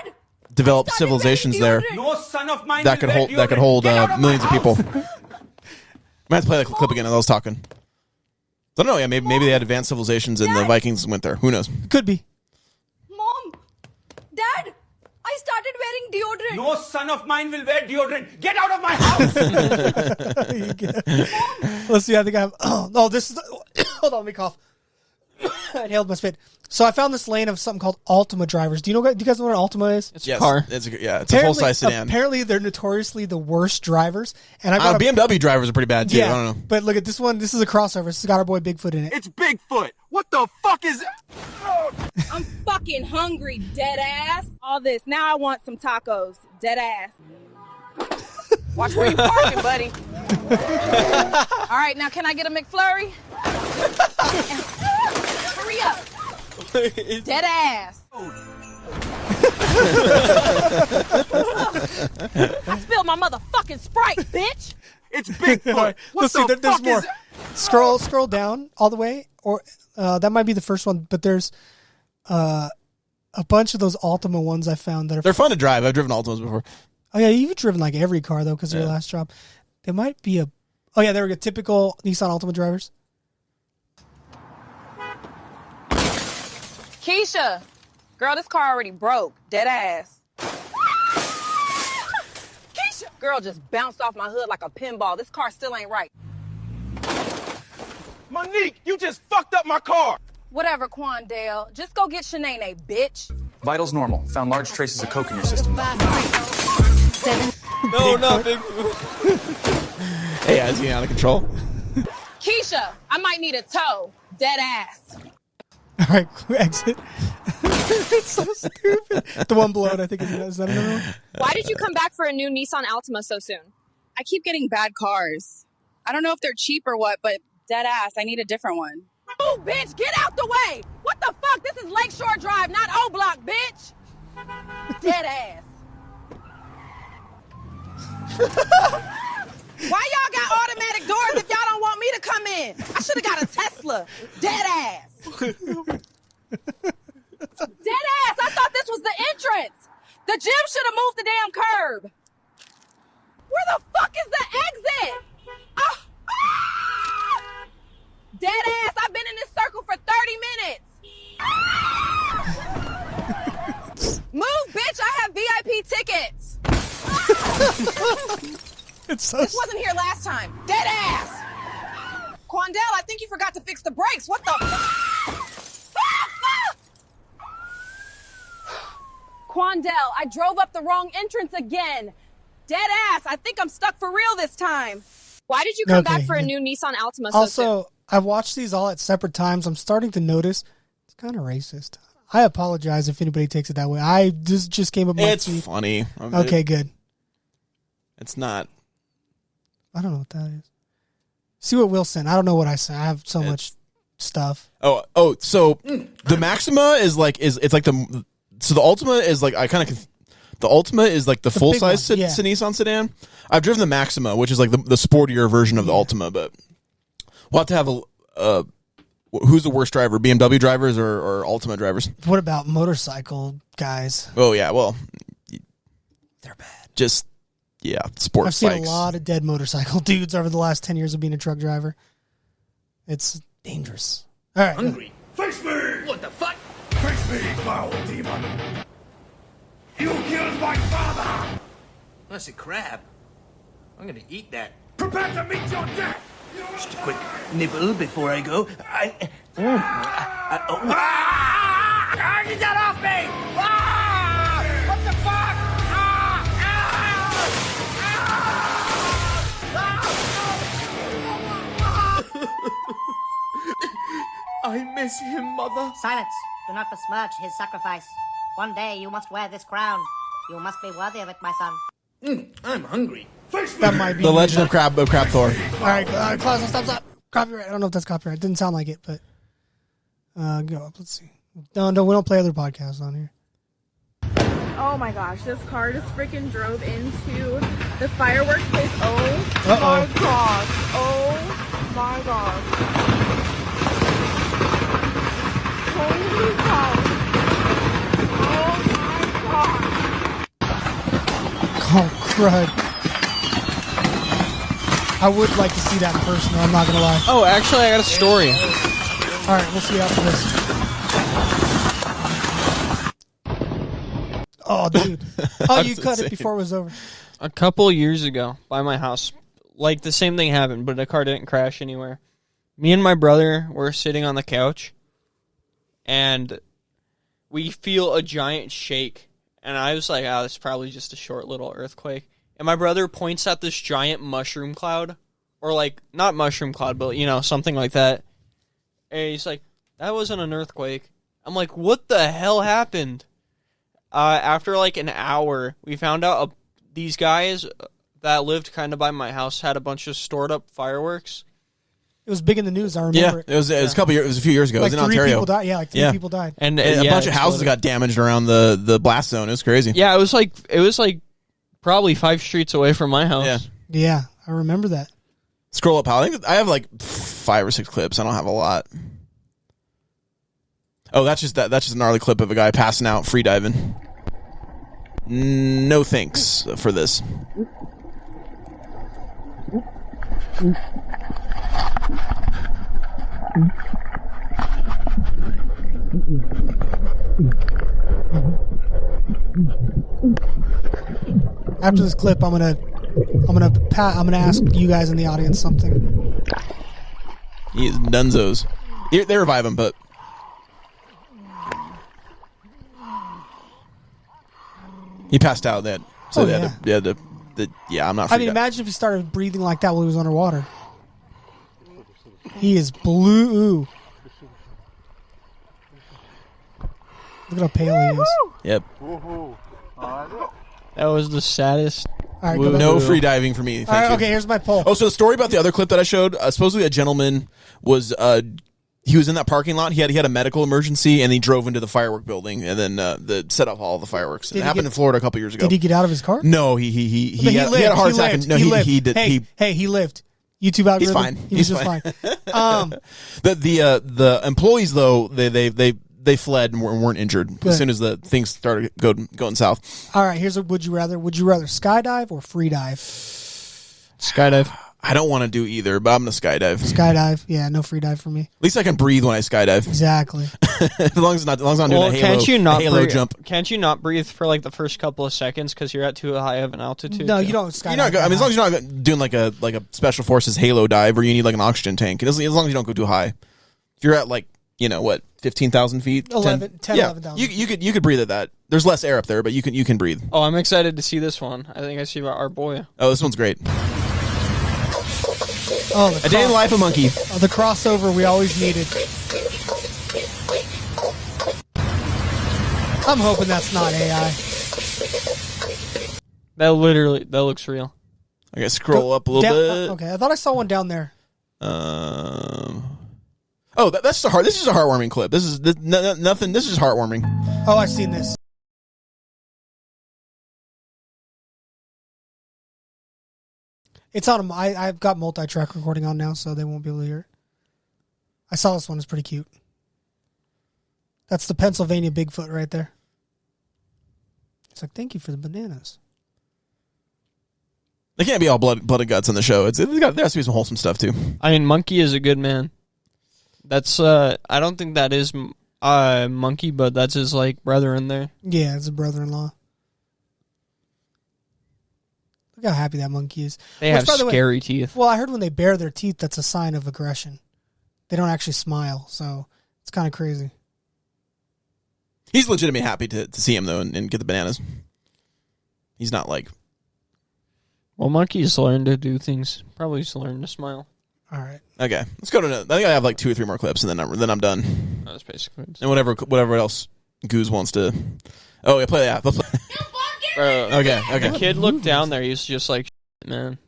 developed civilizations there that could hold millions of people. Might have to play that clip again. I was talking. I don't know. Yeah, maybe they had advanced civilizations and the Vikings went there. Who knows? Could be. Mom, Dad, I started wearing deodorant. No son of mine will wear deodorant. Get out of my house. Let's see. I think I have. Oh, this is. Hold on, let me cough. I inhaled my spit. So I found this lane of something called Altima drivers. Do you guys know what an Altima is? It's a car. It's a full-size sedan. Apparently, they're notoriously the worst drivers. And BMW drivers are pretty bad too. Yeah, I don't know. But look at this one. This is a crossover. This has got our boy Bigfoot in it. It's Bigfoot. What the fuck is... I'm fucking hungry, dead ass. All this. Now I want some tacos, dead ass. Watch where you parking, buddy. All right, now can I get a McFlurry? Hurry up. Dead ass. I spilled my motherfucking Sprite, bitch. It's Bigfoot. Let's see. There's more. Scroll down all the way, or that might be the first one. But there's a bunch of those Altima ones I found that are. They're fun to drive. I've driven Altimas before. Oh yeah, you've driven like every car though, because of your last job. There might be a. Oh yeah, there we go. Typical Nissan Altima drivers. Keisha, girl, this car already broke. Dead ass. Girl just bounced off my hood like a pinball. This car still ain't right. Monique, you just fucked up my car. Whatever, Quandale. Just go get Shanae, bitch. Vitals normal. Found large traces of coke in your system. No, not Bigfoot. Hey, is he out of control? Keisha, I might need a tow. Dead ass. All right, exit. It's so stupid. The one below it, I think, is that another one? Why did you come back for a new Nissan Altima so soon? I keep getting bad cars. I don't know if they're cheap or what, but dead ass, I need a different one. Oh, bitch, get out the way. What the fuck? This is Lakeshore Drive, not O Block, bitch. Dead ass. Why y'all got automatic doors if y'all don't want me to come in? I should have got a Tesla. Dead ass. Dead ass. I thought this was the entrance. The gym should have moved the damn curb. Where the fuck is the exit? Dead ass. I've been in this circle for 30 minutes. Move, bitch. I have VIP tickets. It's so This wasn't here last time. Dead ass. Quandale, I think you forgot to fix the brakes. What the? Quandale, I drove up the wrong entrance again. Dead ass. I think I'm stuck for real this time. Why did you come Okay, back for a yeah. new Nissan Altima so soon? Also, I've watched these all at separate times. I'm starting to notice it's kind of racist. I apologize if anybody takes it that way. This just came up my It's feed. funny. Okay, good. It's not. I don't know what that is. See what Will sent. I don't know what I sent. I have so much stuff. Oh, so the Maxima is like it's like the Ultima is like the Ultima is like the full size one, yeah. Nissan sedan. I've driven the Maxima, which is like the sportier version of the Ultima, but we'll have to have a who's the worst driver, BMW drivers or Ultima drivers? What about motorcycle guys? Oh yeah, well They're bad. Just sports I've seen bikes. a lot of dead motorcycle dudes over the last 10 years of being a truck driver. It's dangerous. All right. Hungry. Face me! What the fuck? Face me, foul demon! You killed my father! That's a crab. I'm gonna eat that. Prepare to meet your death! Just a quick nibble before I go. Get that off me! What the fuck? I miss him, Mother. Silence. Do not besmirch his sacrifice. One day you must wear this crown. You must be worthy of it, my son. I'm hungry. That might be The Legend of Crab Thor. All right, Klaus, stop. Copyright. I don't know if that's copyright. It didn't sound like it, but go up. Let's see. No, we don't play other podcasts on here. Oh my gosh, this car just freaking drove into the fireworks place. Oh Uh-oh. my gosh. Oh my gosh. Holy cow. Oh my gosh. Oh, crud. I would like to see that in person, though, I'm not going to lie. Oh, actually, I got a story. All right, we'll see after this. Oh, dude. Oh, you cut it before it was over. A couple years ago, by my house, like the same thing happened, but the car didn't crash anywhere. Me and my brother were sitting on the couch, and we feel a giant shake. And I was like, it's probably just a short little earthquake. And my brother points at this giant mushroom cloud, or like, not mushroom cloud, but, something like that. And he's like, that wasn't an earthquake. I'm like, what the hell happened? After like an hour, we found out these guys that lived kind of by my house had a bunch of stored up fireworks. It was big in the news, I remember it. It was a couple years. It was a few years ago. Like it was in 3 Ontario. people died. Yeah, like 3 people died. And a bunch of houses got damaged around the blast zone. It was crazy. Yeah, it was like probably 5 streets away from my house. Yeah, I remember that. Scroll up, pal. I think I have like 5 or 6 clips. I don't have a lot. Oh, that's just a gnarly clip of a guy passing out free diving. No thanks for this. After this clip, I'm going to I'm gonna ask you guys in the audience something. He's dunzos. They revive him, but he passed out. That so they had to, I'm not. I mean, imagine if he started breathing like that while he was underwater. He is blue. Look at how pale he is. Yep. That was the saddest. All right, no free diving for me. Thank you. Okay, here's my poll. Oh, so the story about the other clip that I showed. Supposedly, a gentleman was he was in that parking lot. He had a medical emergency, and he drove into the firework building, and then set off all the fireworks. It happened in Florida a couple years ago. Did he get out of his car? No, he had a heart attack. He did. He lived. YouTube algorithm. He's fine. He was just fine. The employees though they fled and weren't injured Good. as soon as the things started going south. All right, here's a would you rather. Would you rather skydive or free dive? Skydive. I don't want to do either, but I'm gonna skydive. Skydive, yeah, no free dive for me. At least I can breathe when I skydive. Exactly. as long as I'm not doing a halo breathe, jump. Can't you not breathe for like the first couple of seconds because you're at too high of an altitude? No, you don't skydive. As long as you're not doing like a special forces halo dive where you need like an oxygen tank, and as long as you don't go too high. If you're at 15,000 feet, 11,000. You could breathe at that. There's less air up there, but you can breathe. Oh, I'm excited to see this one. I think I see our boy. Oh, this one's great. Oh, A Day in the Life of Monkey. The crossover we always needed. I'm hoping that's not AI. That looks real. Okay, scroll up a little bit. Okay, I thought I saw one down there. Oh, that's this is a heartwarming clip. This is nothing. This is heartwarming. Oh, I've seen this. It's on. I've got multi-track recording on now, so they won't be able to hear it. I saw this one. It's pretty cute. That's the Pennsylvania Bigfoot right there. It's like, thank you for the bananas. They can't be all blood and guts on the show. There has to be some wholesome stuff too. I mean, Monkey is a good man. That's I don't think that is Monkey, but that's his brother in there. Yeah, it's a brother-in-law. Look how happy that monkey is. They have scary teeth. Well, I heard when they bare their teeth, that's a sign of aggression. They don't actually smile, so it's kind of crazy. He's legitimately happy to see him though and get the bananas. He's not like. Well, monkeys learn to do things. Probably just learn to smile. All right. Okay, let's go to. I think I have 2 or 3 more clips, and then I'm done. That's basically it. And whatever else Goose wants to. Oh yeah, play that. Okay. The kid looked down there. He's just like, man.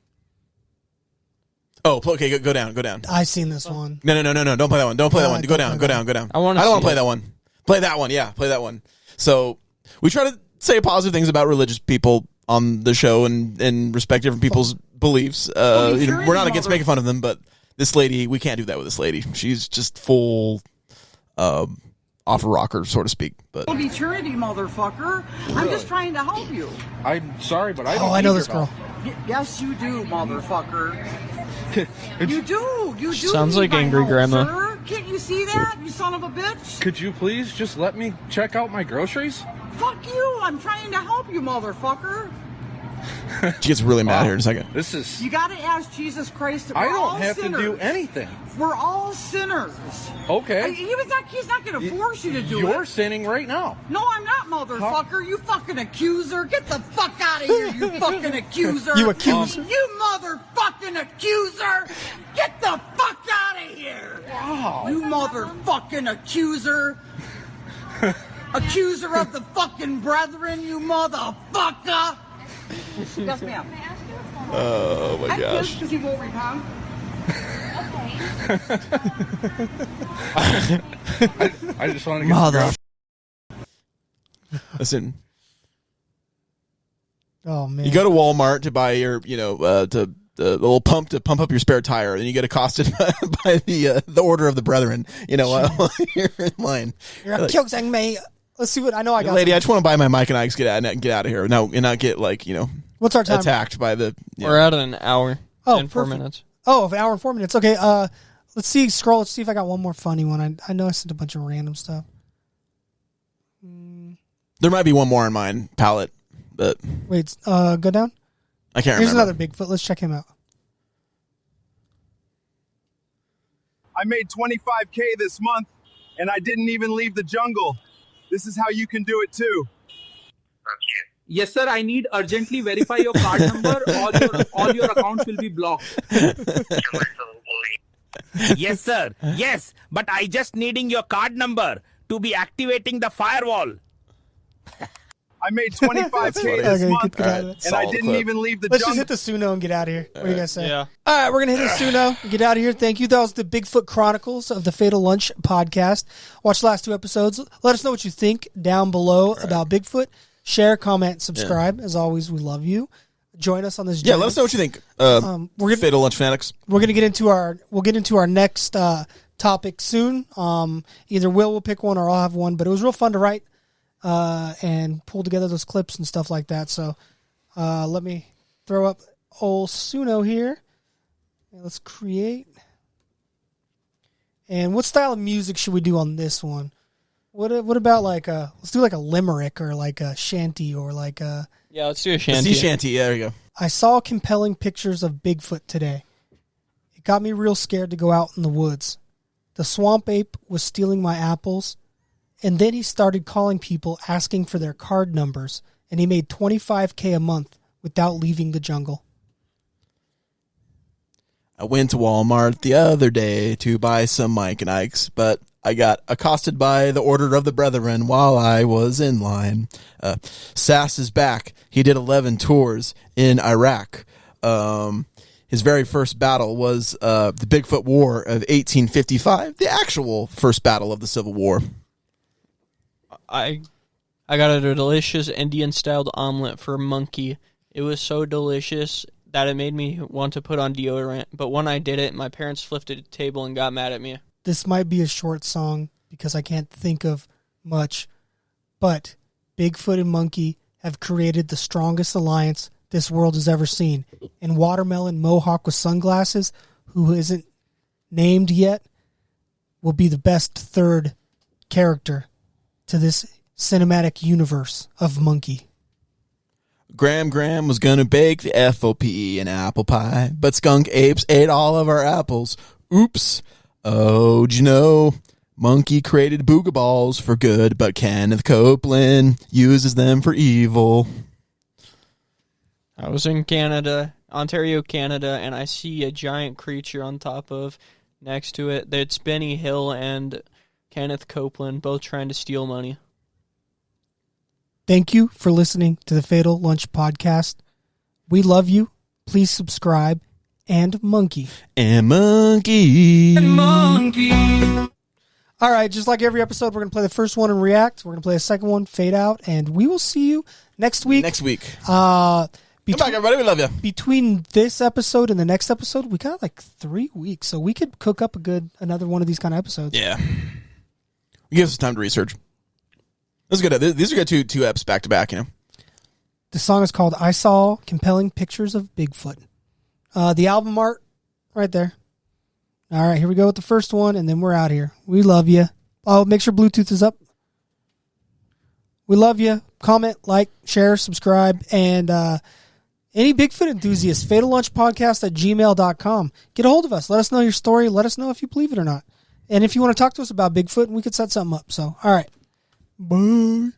Oh, okay. Go down. I've seen this one. No. Don't play that one. Don't play that one. Go down. I don't want to play that one. Play that one. Yeah, play that one. So we try to say positive things about religious people on the show and respect different people's beliefs. We're not against making fun of them, but this lady, we can't do that with this lady. She's just full off a rocker, so to speak. But eternity, motherfucker. I'm just trying to help you. I'm sorry, but I don't. I know this girl. Yes, you do, motherfucker. You do. You do. Sounds need like my angry help, grandma. Sir. Can't you see that, you son of a bitch? Could you please just let me check out my groceries? Fuck you. I'm trying to help you, motherfucker. she gets really mad here in a second. This is. You got to ask Jesus Christ. I don't have to do anything. We're all sinners. Okay. He's not going to force you to do it. You're sinning right now. No, I'm not, motherfucker. You fucking accuser. Get the fuck out of here, you fucking accuser. You accuser. You motherfucking accuser. Get the fuck out of here. Wow. You motherfucking accuser. Accuser of the fucking brethren, you motherfucker. Yes, ma'am. Oh my gosh. Because he won't repent. I just want to get Mother. Listen. Oh man. You go to Walmart to buy your, the little pump to pump up your spare tire, and you get accosted by the order of the brethren. While you're in line. You're accusing me. Let's see what I know. I got. Lady, I just want to buy my mic and I get out of here now and not get What's our time? attacked by the. We're at an hour and 4 minutes. Oh, an hour and 4 minutes. Okay. Let's see. Scroll. Let's see if I got one more funny one. I know I sent a bunch of random stuff. There might be one more on mine palette, but wait. Go down. I can't Here's remember. another Bigfoot. Let's check him out. I made $25K this month, and I didn't even leave the jungle. This is how you can do it too. Yes, sir. I need urgently verify your card number. All your accounts will be blocked. Yes, sir. Yes, but I just needing your card number to be activating the firewall. I made $25K this month, and I didn't even leave the Let's jungle. just hit the Suno and get out of here. What do you guys say? Yeah. All right, we're going to hit the Suno and get out of here. Thank you. That was the Bigfoot Chronicles of the Fatal Lunch podcast. Watch the last 2 episodes. Let us know what you think down below about Bigfoot. Share, comment, subscribe. As always, we love you. Join us on this journey. Yeah, let us know what you think. Fatal Lunch fanatics. We're gonna get into our next topic soon. Either will pick one or I'll have one. But it was real fun to write and pull together those clips and stuff like that. So let me throw up old Suno here. Let's create. And what style of music should we do on this one? What about let's do like a limerick or like a shanty or like a... Yeah, let's do a shanty. Sea shanty, yeah, there you go. I saw compelling pictures of Bigfoot today. It got me real scared to go out in the woods. The swamp ape was stealing my apples, and then he started calling people asking for their card numbers, and he made $25K a month without leaving the jungle. I went to Walmart the other day to buy some Mike and Ike's, but I got accosted by the Order of the Brethren while I was in line. Sass is back. He did 11 tours in Iraq. His very first battle was the Bigfoot War of 1855, the actual first battle of the Civil War. I got a delicious Indian-styled omelet for Monkey. It was so delicious that it made me want to put on deodorant. But when I did it, my parents flipped a table and got mad at me. This might be a short song because I can't think of much, but Bigfoot and Monkey have created the strongest alliance this world has ever seen. And Watermelon Mohawk with sunglasses, who isn't named yet, will be the best third character to this cinematic universe of Monkey. Graham was going to bake the FLP in apple pie, but skunk apes ate all of our apples. Oops. Oh, do you know, Monkey created booga balls for good, but Kenneth Copeland uses them for evil. I was in Canada, Ontario, Canada, and I see a giant creature on top of, next to it. It's Benny Hill and Kenneth Copeland, both trying to steal money. Thank you for listening to the Fatal Lunch podcast. We love you. Please subscribe. And Monkey. And Monkey. And Monkey. All right, just like every episode, we're going to play the first one and react. We're going to play a second one, fade out, and we will see you next week. Next week. Come back, everybody. We love you. Between this episode and the next episode, we got like 3 weeks, so we could cook up another one of these kind of episodes. Yeah. Give us time to research. This is good. These are good two eps back to back, you know. The song is called I Saw Compelling Pictures of Bigfoot. The album art right there. All right, here we go with the first one, and then we're out here. We love you. Oh, make sure Bluetooth is up. We love you. Comment, like, share, subscribe, and any Bigfoot enthusiasts, fatallunchpodcast@gmail.com. Get a hold of us. Let us know your story. Let us know if you believe it or not. And if you want to talk to us about Bigfoot, we could set something up. So, all right. Bye.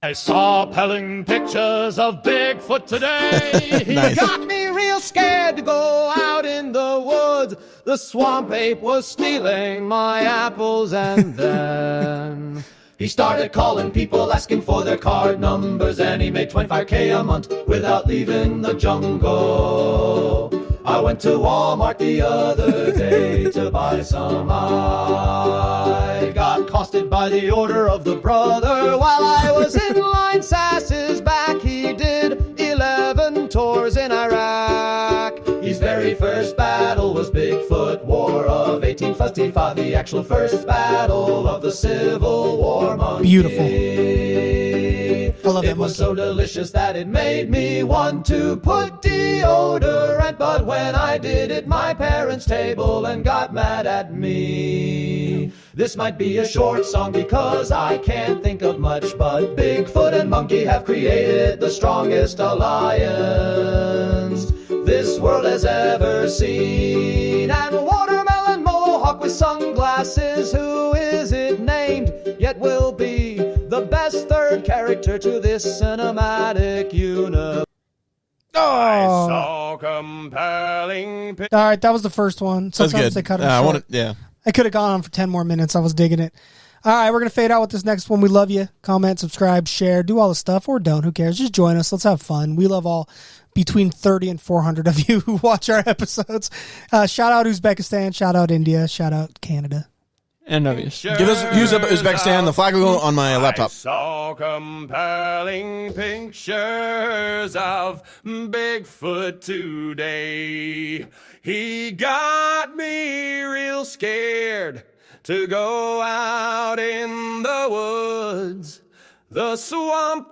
I saw pelling pictures of Bigfoot today. Nice. He got me real scared to go out in the woods. The swamp ape was stealing my apples, and then he started calling people asking for their card numbers, and he made $25K a month without leaving the jungle. I went to Walmart the other day to buy some. I got accosted by the Order of the Brother while I was in line. Sass is back. He did 11 tours in Iraq. His very first battle was Bigfoot War of 1855, the actual first battle of the Civil War. Monkey. Beautiful. I love that It was monkey. so delicious that it made me want to put deodorant. But when I did it, my parents tabled and got mad at me. This might be a short song because I can't think of much, but Bigfoot and monkey have created the strongest alliance this world has ever seen. And watermelon mohawk with sunglasses, who is it named? Yet will be the best third character to this cinematic universe. Oh. So compelling. All right, that was the first one. That's Sometimes good. they cut them I short. wanted, yeah. I could have gone on for 10 more minutes. I was digging it. All right, we're going to fade out with this next one. We love you. Comment, subscribe, share, do all the stuff, or don't. Who cares? Just join us. Let's have fun. We love all between 30 and 400 of you who watch our episodes. Shout out Uzbekistan. Shout out India. Shout out Canada. And obvious. Give us use Uzbekistan. The flag will go on my laptop. Saw compelling pictures of Bigfoot today. He got me real scared to go out in the woods. The swamp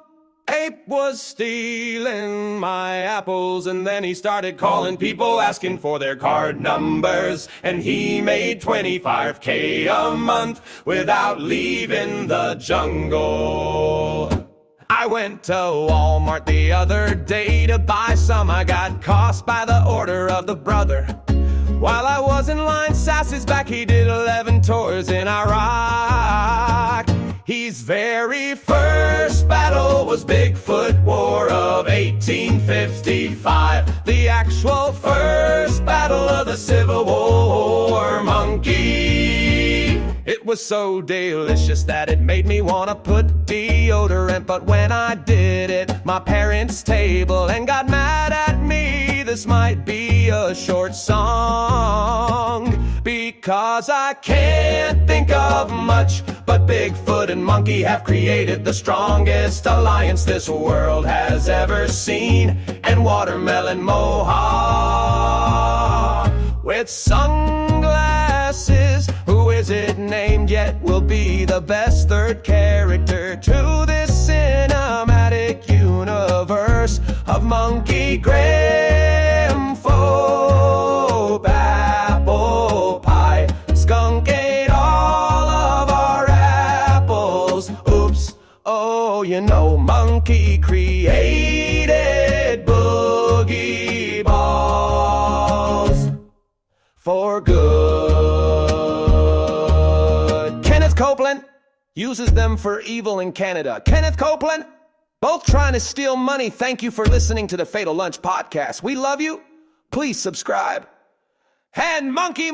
ape was stealing my apples, and then he started calling people asking for their card numbers, and he made $25K a month without leaving the jungle. I went to Walmart the other day to buy some. I got cost by the order of the brother. While I was in line, Sassy's back, he did 11 tours in Iraq. His very first battle was Bigfoot War of 1855. The actual first battle of the Civil War, monkey. It was so delicious that it made me want to put deodorant. But when I did it, my parents tabled and got mad at me. This might be a short song because I can't think of much. But Bigfoot and monkey have created the strongest alliance this world has ever seen. And watermelon mohawk with sunglasses, who is it named yet will be the best third character to this cinematic universe of monkey, Graham, Phobe, apple pie, skunk ate all of our apples. Oops, oh, you know, monkey created boogie balls for good. Kenneth Copeland uses them for evil in Canada. Kenneth Copeland, both trying to steal money. Thank you for listening to the Fatal Lunch podcast. We love you. Please subscribe. And monkey.